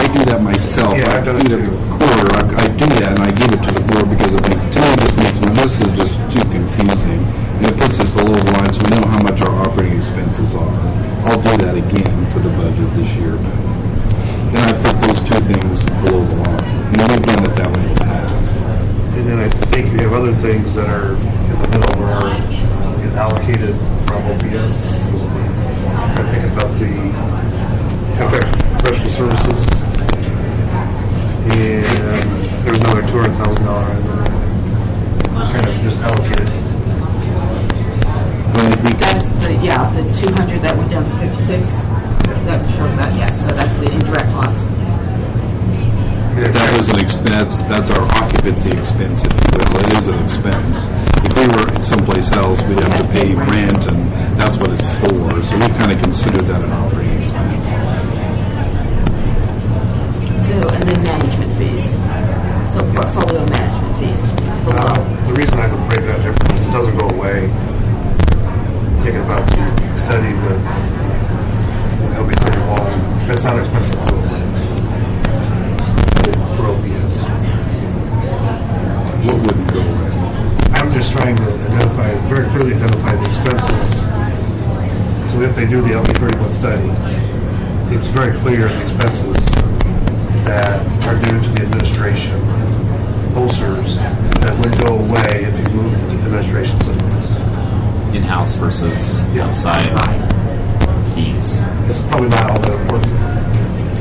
A: do that myself.
C: Yeah, I've done it too.
A: Quarter. I do that and I give it to the board because it makes, to me, this is just too confusing. And it puts us below the line so we know how much our operating expenses are. I'll do that again for the budget this year. But then I put those two things below the line. And we've done it that way in the past.
C: And then I think you have other things that are in the middle where get allocated from OPS. I think about the contract professional services, and there's another $200,000 in there. Kind of just allocated.
B: That's the 200 that went down to 56. That shows that, yes. So that's the indirect cost.
A: That is an expense. That's our occupancy expense, if you will. It is an expense. If we were someplace else, we'd have to pay rent, and that's what it's for. So we kind of consider that an operating expense.
B: So, and then management fees. So portfolio management fees.
C: The reason I would break that difference is it doesn't go away. Thinking about the study with LB31, that's not expensive to go away. For OPS.
A: What wouldn't go away?
C: I'm just trying to very clearly identify the expenses. So if they do the LB31 study, it's very clear the expenses that are due to the administration, OSERS, that would go away if you move the administration somewhere else.
F: In-house versus outside fees.
C: It's probably not all that important.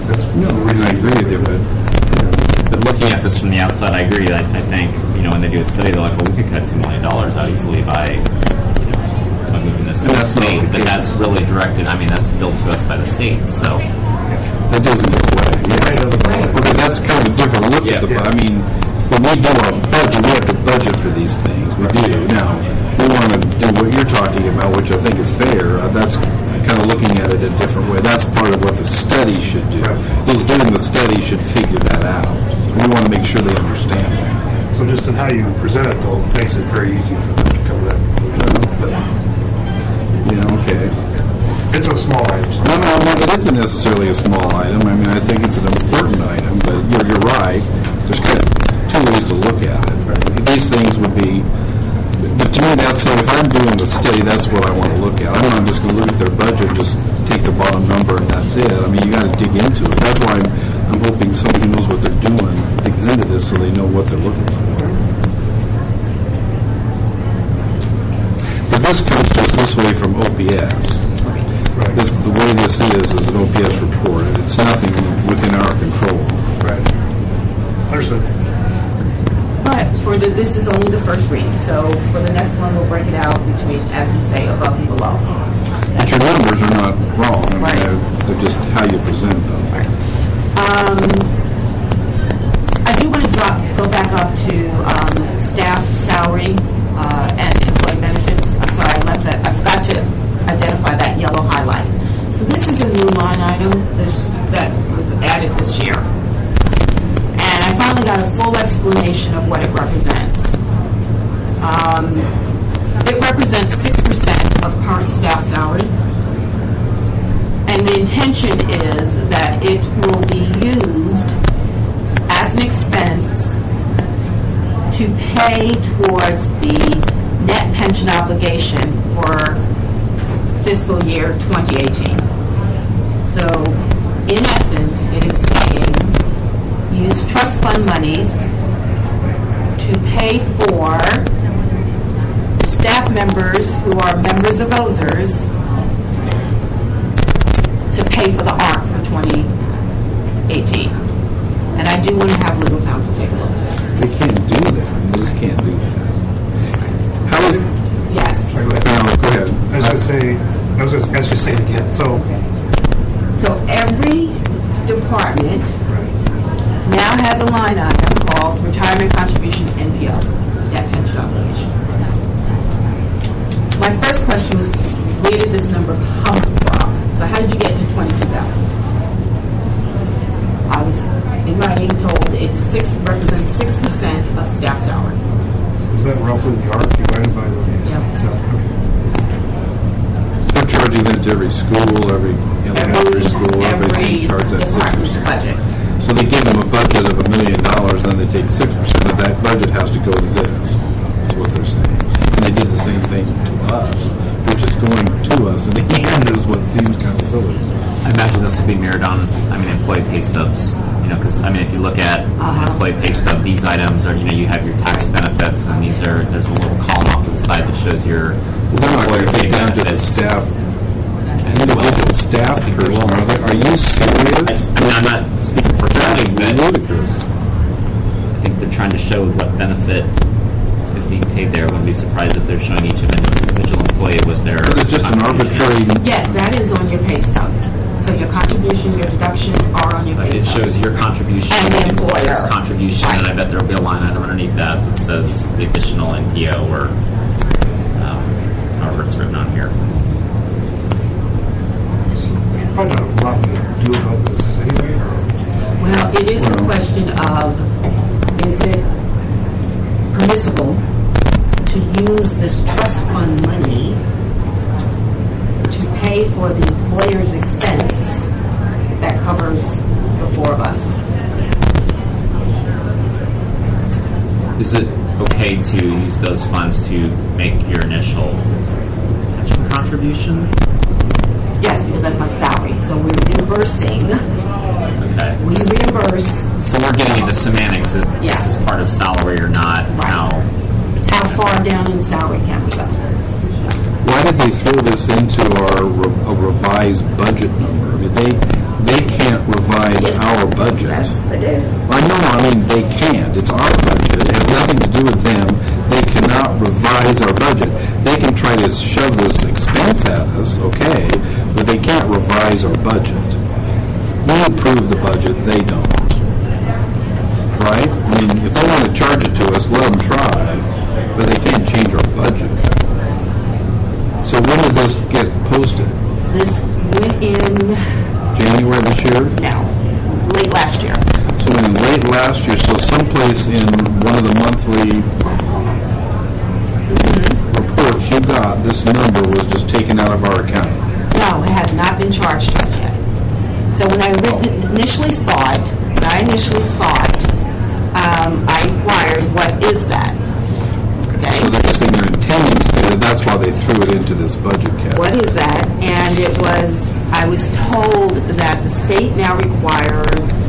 C: That's
A: I agree with you,
F: But looking at this from the outside, I agree. I think, when they do a study, they're like, well, we could cut $2 million out easily by moving this to the state. But that's really directed, that's billed to us by the state, so.
A: that doesn't go away. Yes. Okay, that's kind of a different look at the. When we do our budget, we have to budget for these things. We do. Now, we want to do what you're talking about, which I think is fair. That's kind of looking at it a different way. That's part of what the study should do. Those doing the study should figure that out. We want to make sure they understand that.
C: So just in how you present it, though, makes it very easy for them to come to that conclusion.
A: Okay.
C: It's a small item. So.
A: No, it isn't necessarily a small item. I think it's an important item, but you're right. There's kind of two ways to look at it. Right? These things would be, but to me, that's if I'm doing the study, that's what I want to look at. I'm not just going to look at their budget and just take the bottom number and that's it. You got to dig into it. That's why I'm hoping somebody who knows what they're doing digs into this so they know what they're looking for. But this comes to us this way from OPS.
C: Right.
A: The way this is an OPS report. It's nothing within our control.
C: Right. Understood.
B: But this is only the first reading, so for the next one, we'll break it out between, as you say, above and below.
A: But your numbers are not wrong. I mean,
B: Right.
A: they're just how you present them.
B: I do want to go back up to staff salary and employee benefits. I'm sorry, I forgot to identify that yellow highlight. So this is a new line item that was added this year. And I finally got a full explanation of what it represents. It represents 6% of current staff salary. And the intention is that it will be used as an expense to pay towards the net pension obligation for fiscal year 2018. So, in essence, it is saying use trust fund monies to pay for staff members who are members of OSERS to pay for the ARC for 2018. And I do want to have legal counsel take a look at this.
A: They can't do that. They just can't do that. How is it?
B: Yes.
C: Go ahead.
A: Go ahead.
C: I was going to ask you to say it again. So
B: every department now has a line item called retirement contribution to NPO, net pension obligation. My first question was, where did this number come from? So how did you get to 22,000? I was in writing told it represents 6% of staff salary.
C: is that roughly the ARC divided by the...
B: Yep.
C: So, okay.
A: They're charging that to every school, every elementary school, everybody's charge that
B: department's
A: 6%.
B: budget.
A: So they give them a budget of $1 million, then they take 6% of that budget has to go to this, is what they're saying. And they did the same thing to us, which is going to us, and again, is what seems kind of silly.
F: I imagine this will be mirrored on, employee pay stubs. Because if you look at an employee pay stub, these items are, you have your tax benefits, and there's a little column off to the side that shows your
A: They're not going to
F: employer pay
A: get down to the
F: benefits.
A: staff, individual staff person, are they? Are you serious?
F: I'm not speaking for counties, but
A: Ludicrous.
F: I think they're trying to show what benefit is being paid there. I wouldn't be surprised if they're showing each individual employee with their
A: It's just an
F: contribution.
A: arbitrary.
B: Yes, that is on your pay stub. So your contribution, your deductions are on your pay
F: It
B: stub.
F: shows your contribution,
B: And the
F: employer's
B: employer.
F: contribution, and I bet there'll be a line item underneath that that says the additional NPO or however it's written on here.
C: There's probably not a lot to do about this anyway, or...
B: Well, it is a question of, is it permissible to use this trust fund money to pay for the employer's expense that covers the four of us?
F: Is it okay to use those funds to make your initial pension contribution?
B: Yes, because that's my salary. So we're reimbursing.
F: Okay.
B: We reimburse.
F: So we're getting into semantics. If
B: Yeah.
F: this is part of salary or not.
B: Right. How far down in salary can we go?
A: Why did they throw this into a revised budget number? I mean, they can't revise our budget.
B: Yes, they did.
A: I know, they can't. It's our budget. It has nothing to do with them. They cannot revise our budget. They can try to shove this expense at us, okay, but they can't revise our budget. We approve the budget, they don't. Right? If they want to charge it to us, let them try, but they can't change our budget. So when did this get posted?
B: This went in,
A: January this year?
B: no, late last year.
A: So in late last year, so someplace in one of the monthly reports you got, this number was just taken out of our account.
B: No, it has not been charged to us yet. So when I initially saw it, I inquired, what is that? Okay.
A: So they're saying they're intending to do it, that's why they threw it into this budget category.
B: What is that? And I was told that the state now requires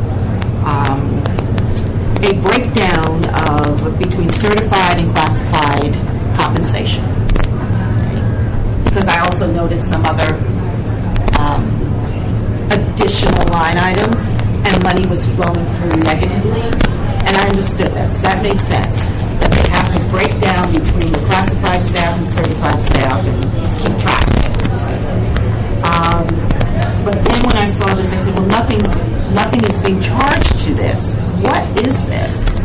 B: a breakdown of between certified and classified compensation. Because I also noticed some other additional line items, and money was flowing through negatively, and I understood that. So that makes sense, that they have to break down between the classified staff and certified staff and keep track. But then when I saw this, I said, well, nothing is being charged to this. What is this?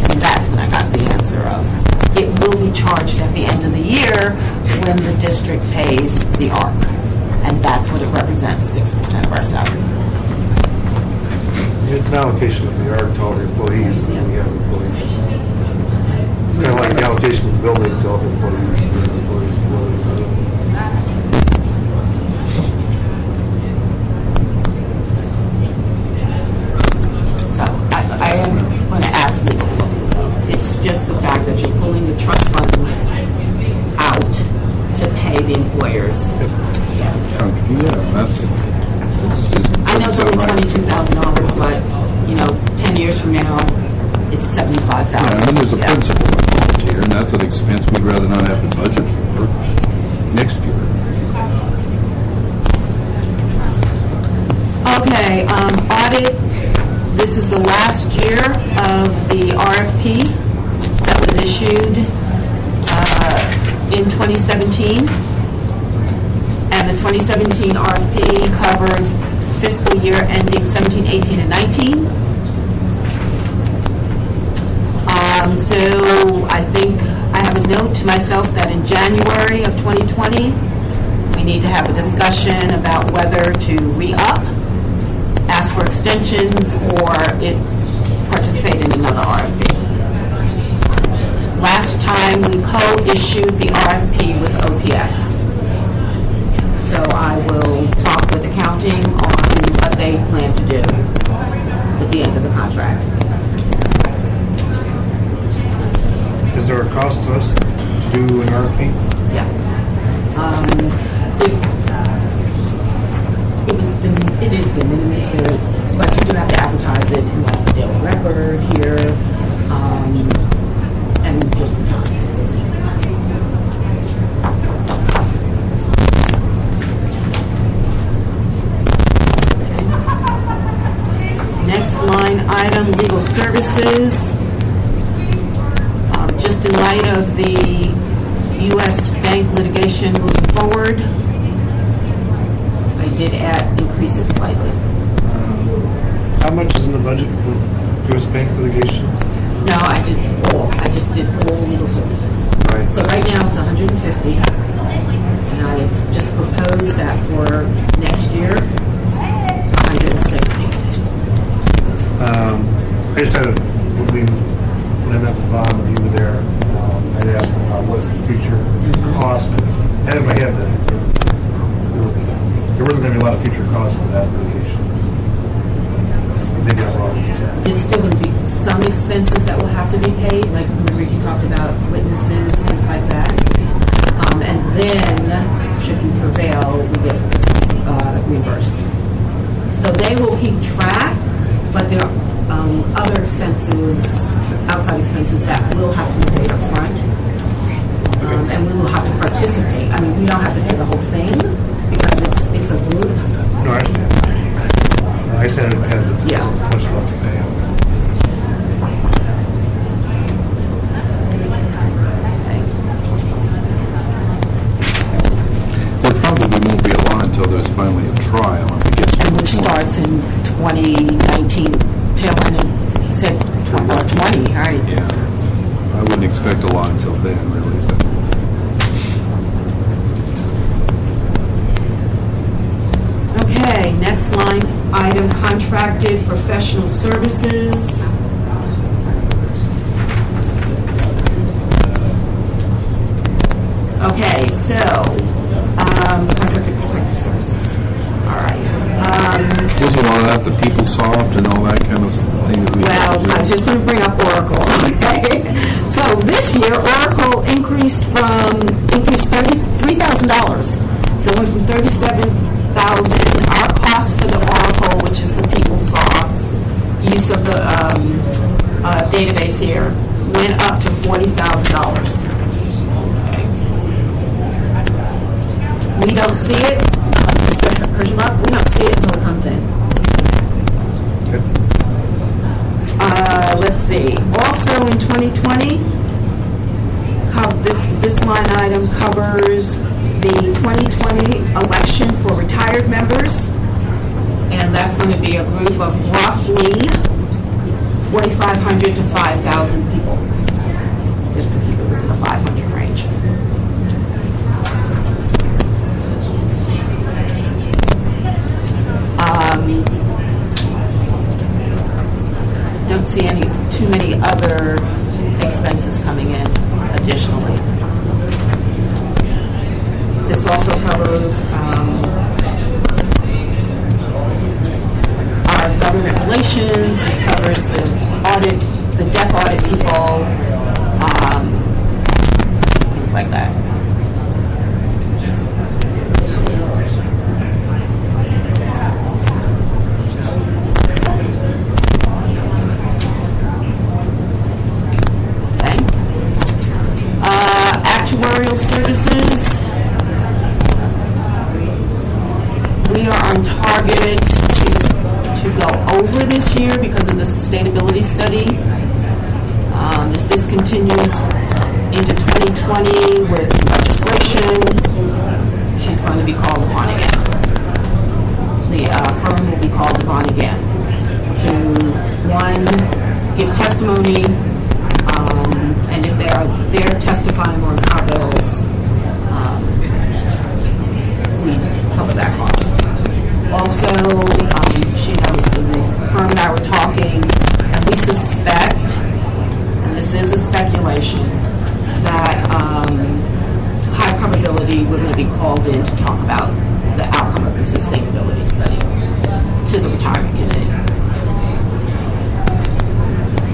B: And that's when I got the answer of, it will be charged at the end of the year when the district pays the ARC. And that's what it represents, 6% of our salary.
C: It's an allocation of the ARC to all the employees, and then we have employees. It's kind of like the allocation of the building to all the employees, and the employees to the building.
B: So I am going to ask legal. It's just the fact that you're pulling the trust funds out to pay the employers.
A: That's just.
B: I know it's only $22,000, but 10 years from now, it's $75,000.
A: Yeah, I mean, there's a principle involved here, and that's an expense we'd rather not have to budget for next year. Okay, audit. This is the last year of the RFP that was issued in 2017. And the 2017 RFP covers fiscal year ending 17, 18, and 19. So I think I have a note to myself that in January of 2020, we need to have a discussion about whether to re-up, ask for extensions, or participate in another RFP. Last time we co-issued the RFP with OPS. So I will talk with accounting on what they plan to do at the end of the contract.
C: Is there a cost to us to do an RFP?
B: Yeah. It is de minimis there, but you do have to advertise it in like the Daily Record here, and just the time. Next line item, legal services. Just in light of the U.S. bank litigation moving forward, I did increase it slightly.
C: How much is in the budget for U.S. bank litigation?
B: No, I just did all legal services.
C: Right.
B: So right now it's 150, and I just proposed that for next year, 160.
C: I just had when I met with Bob and you were there, I'd asked him about what's the future cost. I had in my head that there wasn't going to be a lot of future costs for that litigation. Maybe I'm wrong.
B: There's still going to be some expenses that will have to be paid, like remember you talked about witnesses, things like that. And then, should we prevail, we get reimbursed. So they will keep track, but there are other expenses, outside expenses that will have to be paid up front. And we will have to participate. I mean, we don't have to pay the whole thing because it's a group.
C: No, I understand. I said it had much left to pay.
A: There probably won't be a lot until there's finally a trial.
B: And which starts in 2019, tail end, he said 20, right?
A: Yeah. I wouldn't expect a lot until then, really. But.
B: Okay, next line item, contracted professional services. Okay, so, contracted professional services. All right.
A: Wasn't all that the PeopleSoft and all that kind of thing that we
B: Well, I was just going to bring up Oracle. Okay. So this year, Oracle increased $33,000. So it went from $37,000. Our cost for the Oracle, which is the PeopleSoft, use of database here went up to $40,000. We don't see it. We don't see it until it comes in. Let's see. Also in 2020, this line item covers the 2020 election for retired members, and that's going to be a group of roughly 4,500 to 5,000 people, just to keep it within the 500 range. Don't see too many other expenses coming in additionally. This also covers our government relations. This covers the audit, the death audit people, things like that. Actuarial services, we are on target to go over this year because of the sustainability study. If this continues into 2020 with legislation, she's going to be called upon again. The firm will be called upon again to, one, give testimony, and if they're testifying on our bills, we cover that cost. Also, the firm and I were talking, and we suspect, and this is a speculation, that high probability we're going to be called in to talk about the outcome of the sustainability study to the retirement committee.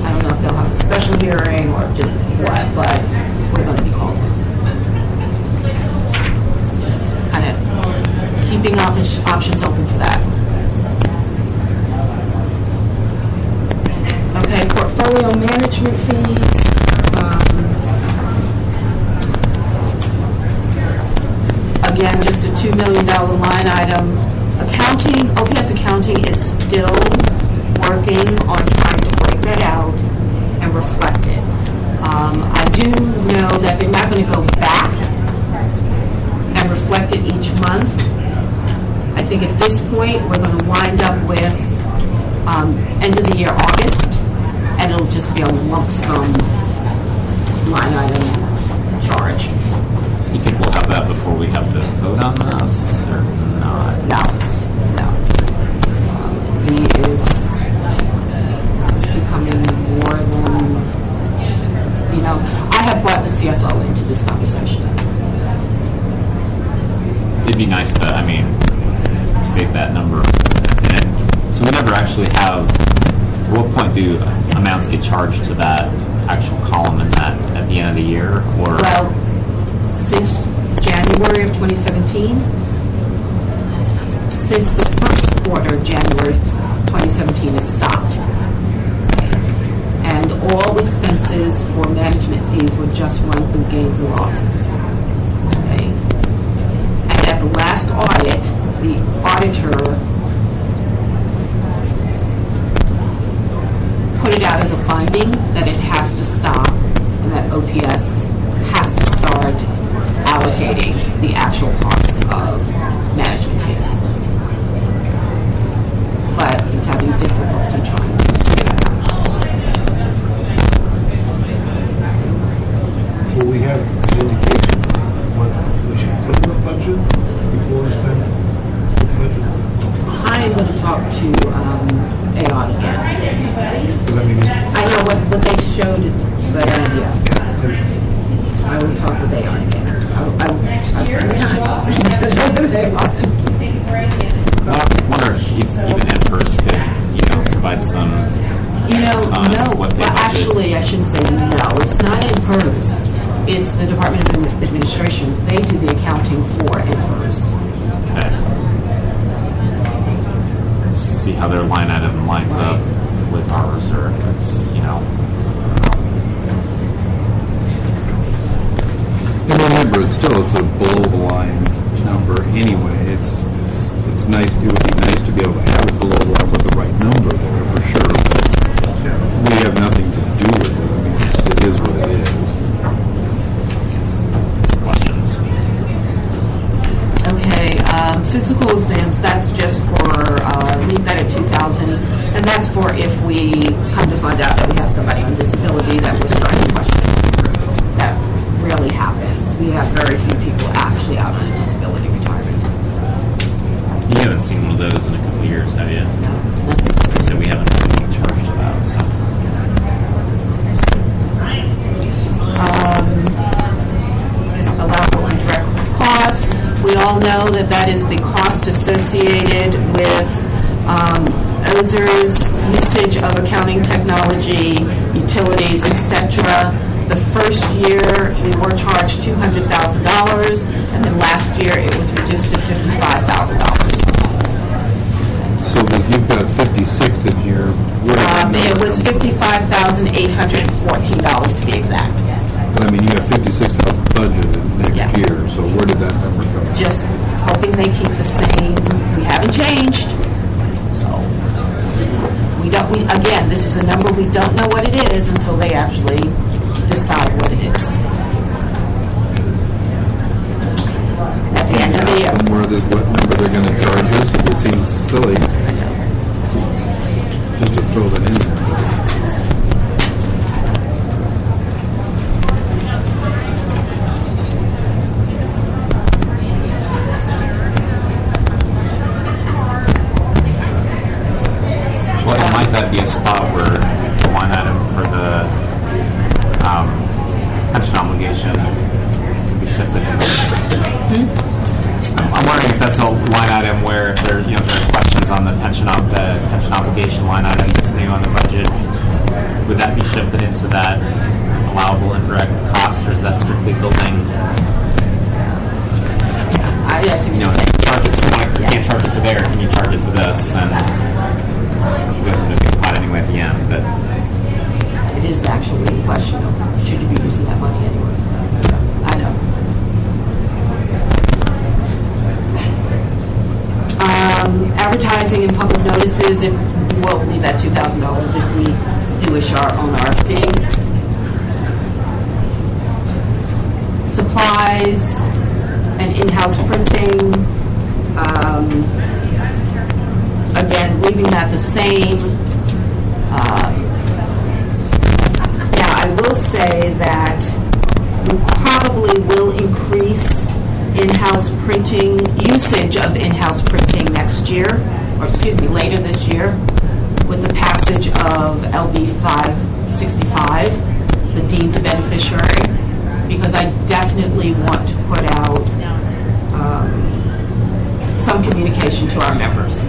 B: I don't know if they'll have a special hearing or just what, but we're going to be called in. Just kind of keeping options open for that. Okay, portfolio management fees. Again, just a $2 million line item. OPS accounting is still working on trying to break that out and reflect it. I do know that they're not going to go back and reflect it each month. I think at this point we're going to wind up with end of the year August, and it'll just be a lump sum line item charge.
F: You think we'll have that before we have to vote on this, or not?
B: No. This is becoming more than, I have brought the CFO into this conversation.
F: It'd be nice to, save that number. So we never actually have, at what point do amounts get charged to that actual column in that at the end of the year? Or
B: well, since January of 2017, since the first quarter of January 2017, it stopped. And all expenses for management fees would just run through gains and losses. Okay? And at the last audit, the auditor put it out as a finding that it has to stop and that OPS has to start allocating the actual cost of management fees. But he's having difficulty trying to figure that out.
C: Will we have an indication of what we should put in the budget before it's done?
B: I am going to talk to Aon again. I know what they showed, but yeah. I will talk with Aon again. I've heard time.
F: I wonder if even Empress could, provide some guidance on
B: no.
F: what they
B: Well,
F: budget.
B: actually, I shouldn't say no. It's not NPERS. It's the Department of Administration. They do the accounting for NPERS.
F: Okay. Just to see how their line item lines up with ours, or if it's,
A: still, it's a below-the-line number anyway. It's nice, it would be nice to be able to have it below the line with the right number there, for sure. But we have nothing to do with it. I mean, it is what it is.
F: Questions?
B: Okay, physical exams, that's just for, leave that at 2,000, and that's for if we come to find out that we have somebody on disability that we're starting to question. That really happens. We have very few people actually out on a disability retirement.
F: You haven't seen one of those in a couple of years, have you?
B: No, that's it.
F: So we haven't been being charged about. So.
B: Allowable indirect costs. We all know that is the cost associated with OSERS, usage of accounting technology, utilities, etc. The first year we were charged $200,000, and then last year it was reduced to $55,000.
A: So you've got 56 in here.
B: It was $55,814 to be exact.
A: But I mean, you have 56,000 budgeted next
B: Yeah.
A: year, so where did that number come from?
B: Just hoping they keep the same. We haven't changed. So again, this is a number we don't know what it is until they actually decide what it is. At the end of the year.
A: What number they're going to charge us? It seems silly just to throw that in there.
F: Well, might that be a spot where the line item for the pension obligation can be shifted in? I'm wondering if that's a line item where if there are questions on the pension obligation line item that's new on the budget, would that be shifted into that allowable indirect cost, or is that strictly building? Can't charge it to there. Can you charge it to this? And you guys are going to think about it anyway at the end, but
B: It is actually a question of should you be using that money anyway. I know. Advertising and public notices, we'll need that $2,000 if we do issue our own RFP. Supplies and in-house printing. Again, leaving that the same. I will say that we probably will increase in-house printing, usage of in-house printing next year, or later this year, with the passage of LB 565, the deemed beneficiary, because I definitely want to put out some communication to our members.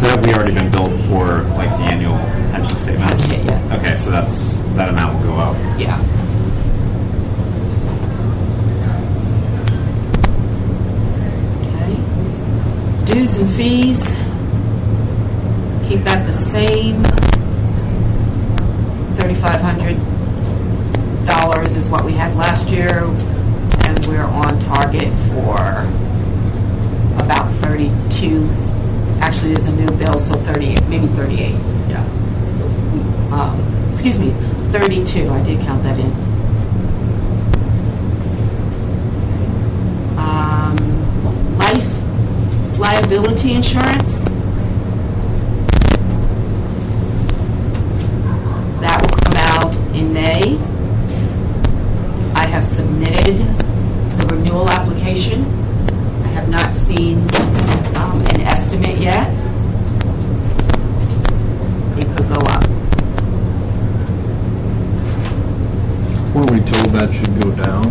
F: so have we already been billed for like the annual pension statements?
B: Hasn't hit yet.
F: Okay, so that amount will go up.
B: Yeah. Okay. Dues and fees, keep that the same. $3,500 is what we had last year, and we're on target for about 32. Actually, there's a new bill, so 38, maybe 38. Yeah. 32. I did count that in. Life liability insurance. That will come out in May. I have submitted the renewal application. I have not seen an estimate yet. It could go up.
A: Weren't we told that should go down?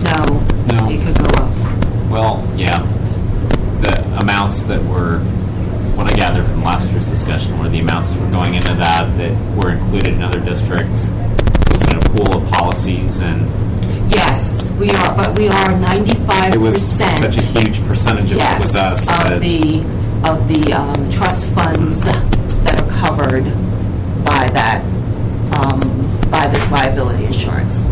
B: No. It could go up.
F: Well, yeah. The amounts that were, what I gathered from last year's discussion, were the amounts that were going into that were included in other districts. Was it a pool of policies and?
B: Yes, we are, but we are 95%.
F: It was such a huge percentage of it was us.
B: Of the trust funds that are covered by that by this liability insurance.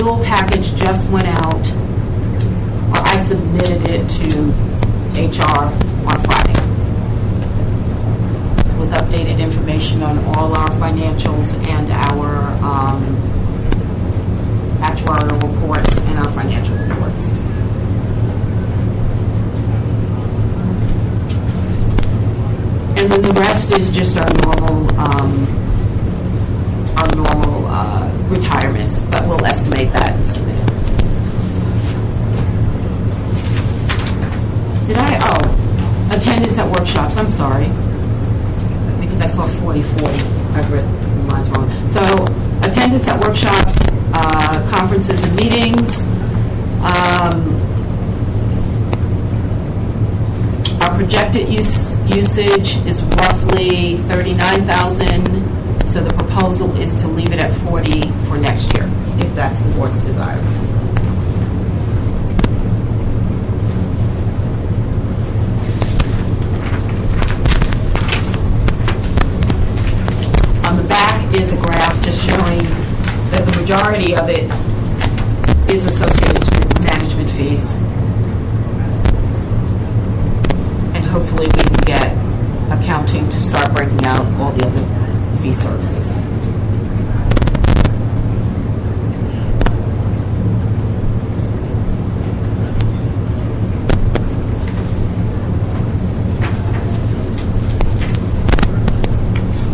B: renewal package just went out, or I submitted it to HR on Friday with updated information on all our financials and our actuarial reports and our financial reports. And then the rest is just our normal retirements, but we'll estimate that and submit it. Attendance at workshops, I'm sorry, because I saw 40. I read mine's wrong. So, attendance at workshops, conferences and meetings. Our projected usage is roughly 39,000, so the proposal is to leave it at 40 for next year, if that's the board's desire. On the back is a graph just showing that the majority of it is associated with management fees. And hopefully we can get accounting to start breaking out all the other fee services.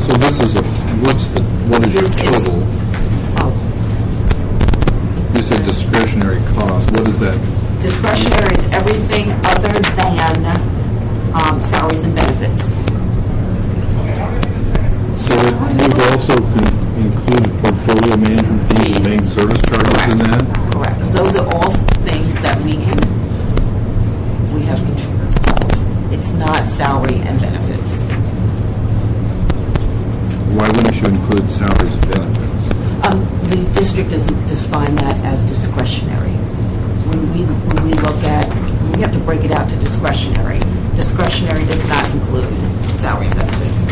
A: So this is what is your total? You said discretionary cost. What is that?
B: Discretionary is everything other than salaries and benefits.
A: So you've also included portfolio management fees and main service charges in that?
B: Correct. Those are all things that we have control of. It's not salary and benefits.
A: Why wouldn't you include salaries and benefits?
B: The district doesn't define that as discretionary. When we look at, we have to break it out to discretionary. Discretionary does not include salary and benefits.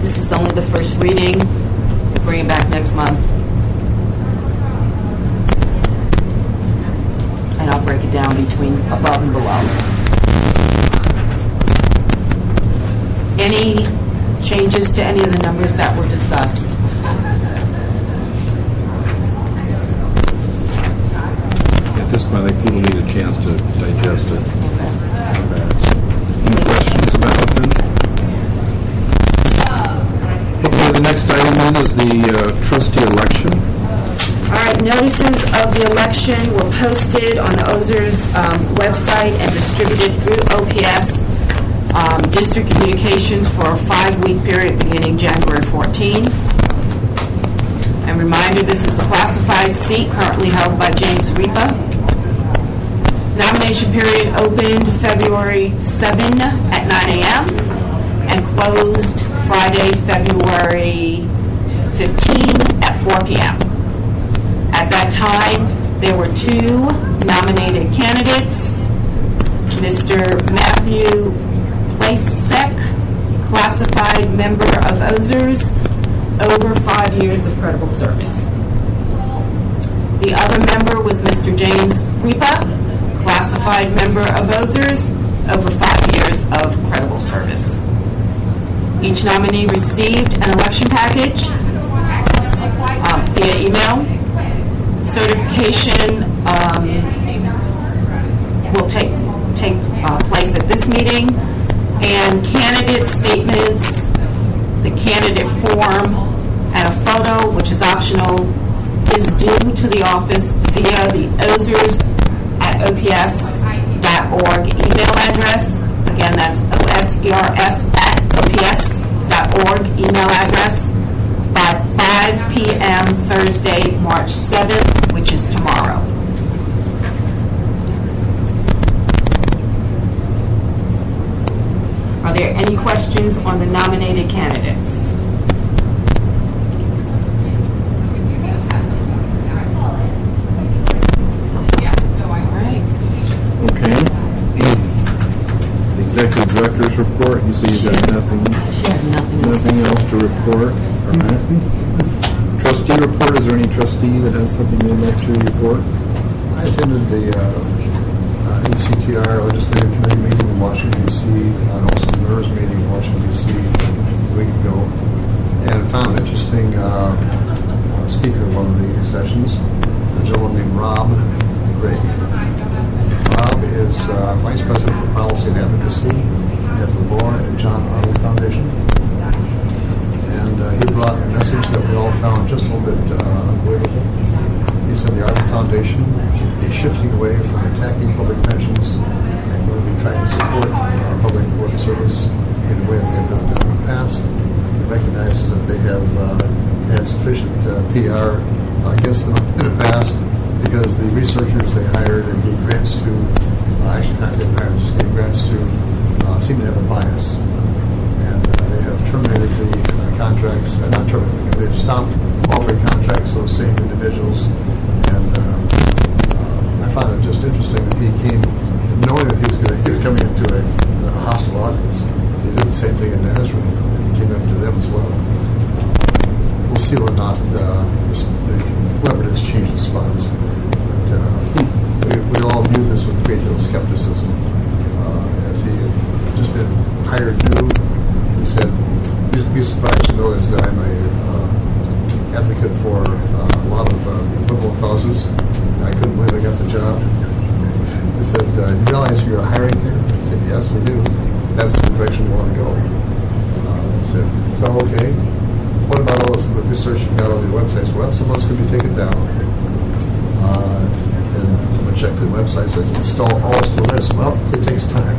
B: This is only the first reading. We'll bring it back next month. And I'll break it down between above and below. Any changes to any of the numbers that were discussed?
A: At this point, I think people need a chance to digest it.
B: Okay.
A: Any questions about it then? Okay, the next item then is the trustee election.
B: All right, notices of the election were posted on the OSERS website and distributed through OPS District Communications for a 5-week period beginning January 14. And reminder, this is the classified seat currently held by James Ripa. Nomination period opened February 7 at 9 a.m. and closed Friday, February 15 at 4 p.m. At that time, there were 2 nominated candidates. Mr. Matthew Plasek, classified member of OSERS, over 5 years of credible service. The other member was Mr. James Ripa, classified member of OSERS, over 5 years of credible service. Each nominee received an election package via email. Certification will take place at this meeting, and candidate statements, the candidate form, and a photo, which is optional, is due to the office via the OSERS@ops.org email address. Again, that's OSERS@ops.org email address by 5 p.m. Thursday, March 7th, which is tomorrow. Are there any questions on the nominated candidates?
A: Okay. The executive director's report. You see you've got nothing.
B: She has nothing else.
A: Nothing else to report. All right. Trustee report. Is there any trustee that has something they'd like to report?
E: I attended the NCTR Legislative Committee meeting in Washington, D.C., and also the MERS meeting in Washington, D.C. a week ago, and found an interesting speaker at one of the sessions, a gentleman named Rob Gray. Rob is Vice President for Policy and Advocacy at the Laura and John Arnold Foundation. And he brought a message that we all found just a little bit unbelievable. He said the Arnold Foundation is shifting away from attacking public pensions and going to be trying to support our public work service in a way that they've not done in the past. He recognizes that they have had sufficient PR against them in the past because the researchers they hired and gave grants to, actually not didn't hire, just gave grants to, seem to have a bias. And they have terminated the contracts, not terminated, they've stopped offering contracts to those same individuals. And I found it just interesting that he came, knowing that he was coming into a hostile audience. He did the same thing in Nazareth. He came up to them as well. We'll see whether or not whoever it is changes spots. But we all view this with a great deal of skepticism. As he had just been hired new, he said, "You'd be surprised to know that I'm a advocate for a lot of liberal causes. I couldn't believe I got the job." He said, "You realize you're hiring here?" I said, "Yes, we do. That's the direction we want to go." I said, "So, okay. What about all this research you've got on your websites?" "Well, some of those could be taken down." And someone checked the website, says, "Install all still there." So, well, it takes time.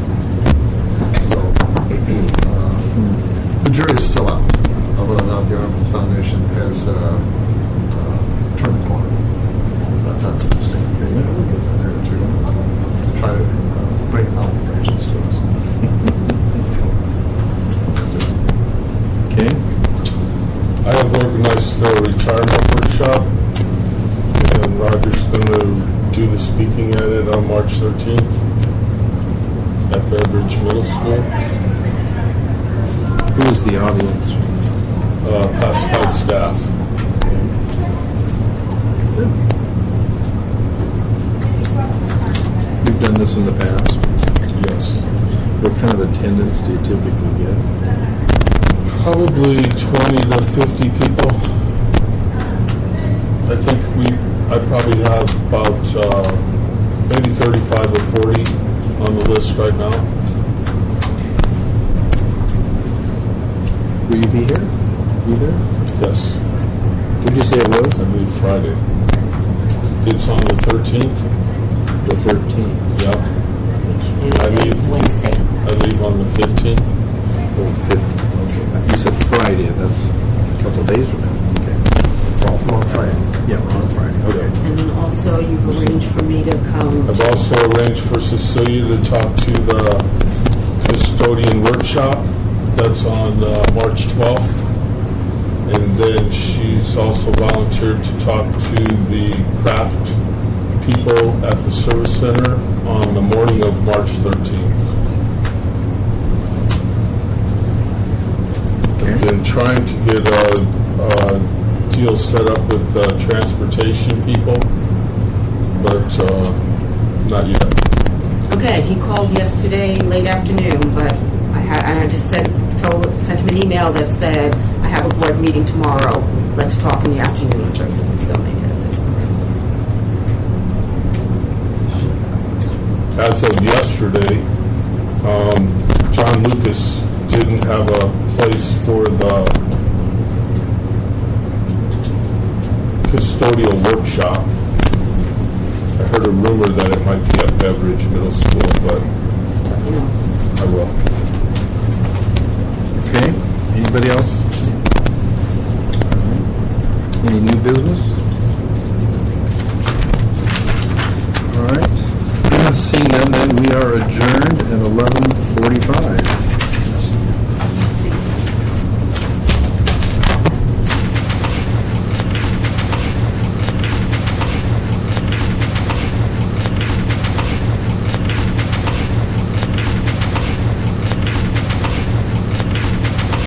E: So, the jury is still out of whether or not the Arnold Foundation has turned the corner. But I thought it was interesting. They were there to try to bring out branches to us.
A: Okay.
H: I have organized the retirement workshop, and Roger's going to do the speaking at it on March 13th at Beveridge Middle School.
A: Who is the audience?
H: Classified staff.
A: We've done this in the past.
H: Yes.
A: What kind of attendance do you typically get?
H: Probably 20 to 50 people. I think I probably have about maybe 35 or 40 on the list right now.
A: Will you be here? Be there?
H: Yes.
A: Did you say it
H: I
A: was?
H: leave Friday. It's on the 13th.
A: The 13th.
H: Yeah. I leave
B: Wednesday.
H: I leave on the 15th.
A: Oh, 15th. Okay. I think you said Friday. That's a couple of days from now. Okay.
E: We're on Friday.
A: Yeah, we're on Friday. Okay.
B: And then also you've arranged for me to come.
H: I've also arranged for Cecilia to talk to the custodian workshop. That's on March 12th. And then she's also volunteered to talk to the craft people at the service center on the morning of March 13th.
A: Okay.
H: I've been trying to get a deal set up with transportation people, but not yet.
B: Okay, he called yesterday late afternoon, but I just sent him an email that said, "I have a board meeting tomorrow. Let's talk in the afternoon or something." So maybe that's it.
H: As of yesterday, John Lucas didn't have a place for the custodial workshop. I heard a rumor that it might be at Beveridge Middle School, but
B: You know.
H: I will.
A: Okay. Anybody else? Any new business? All right. Seeing none, then we are adjourned at 11:45.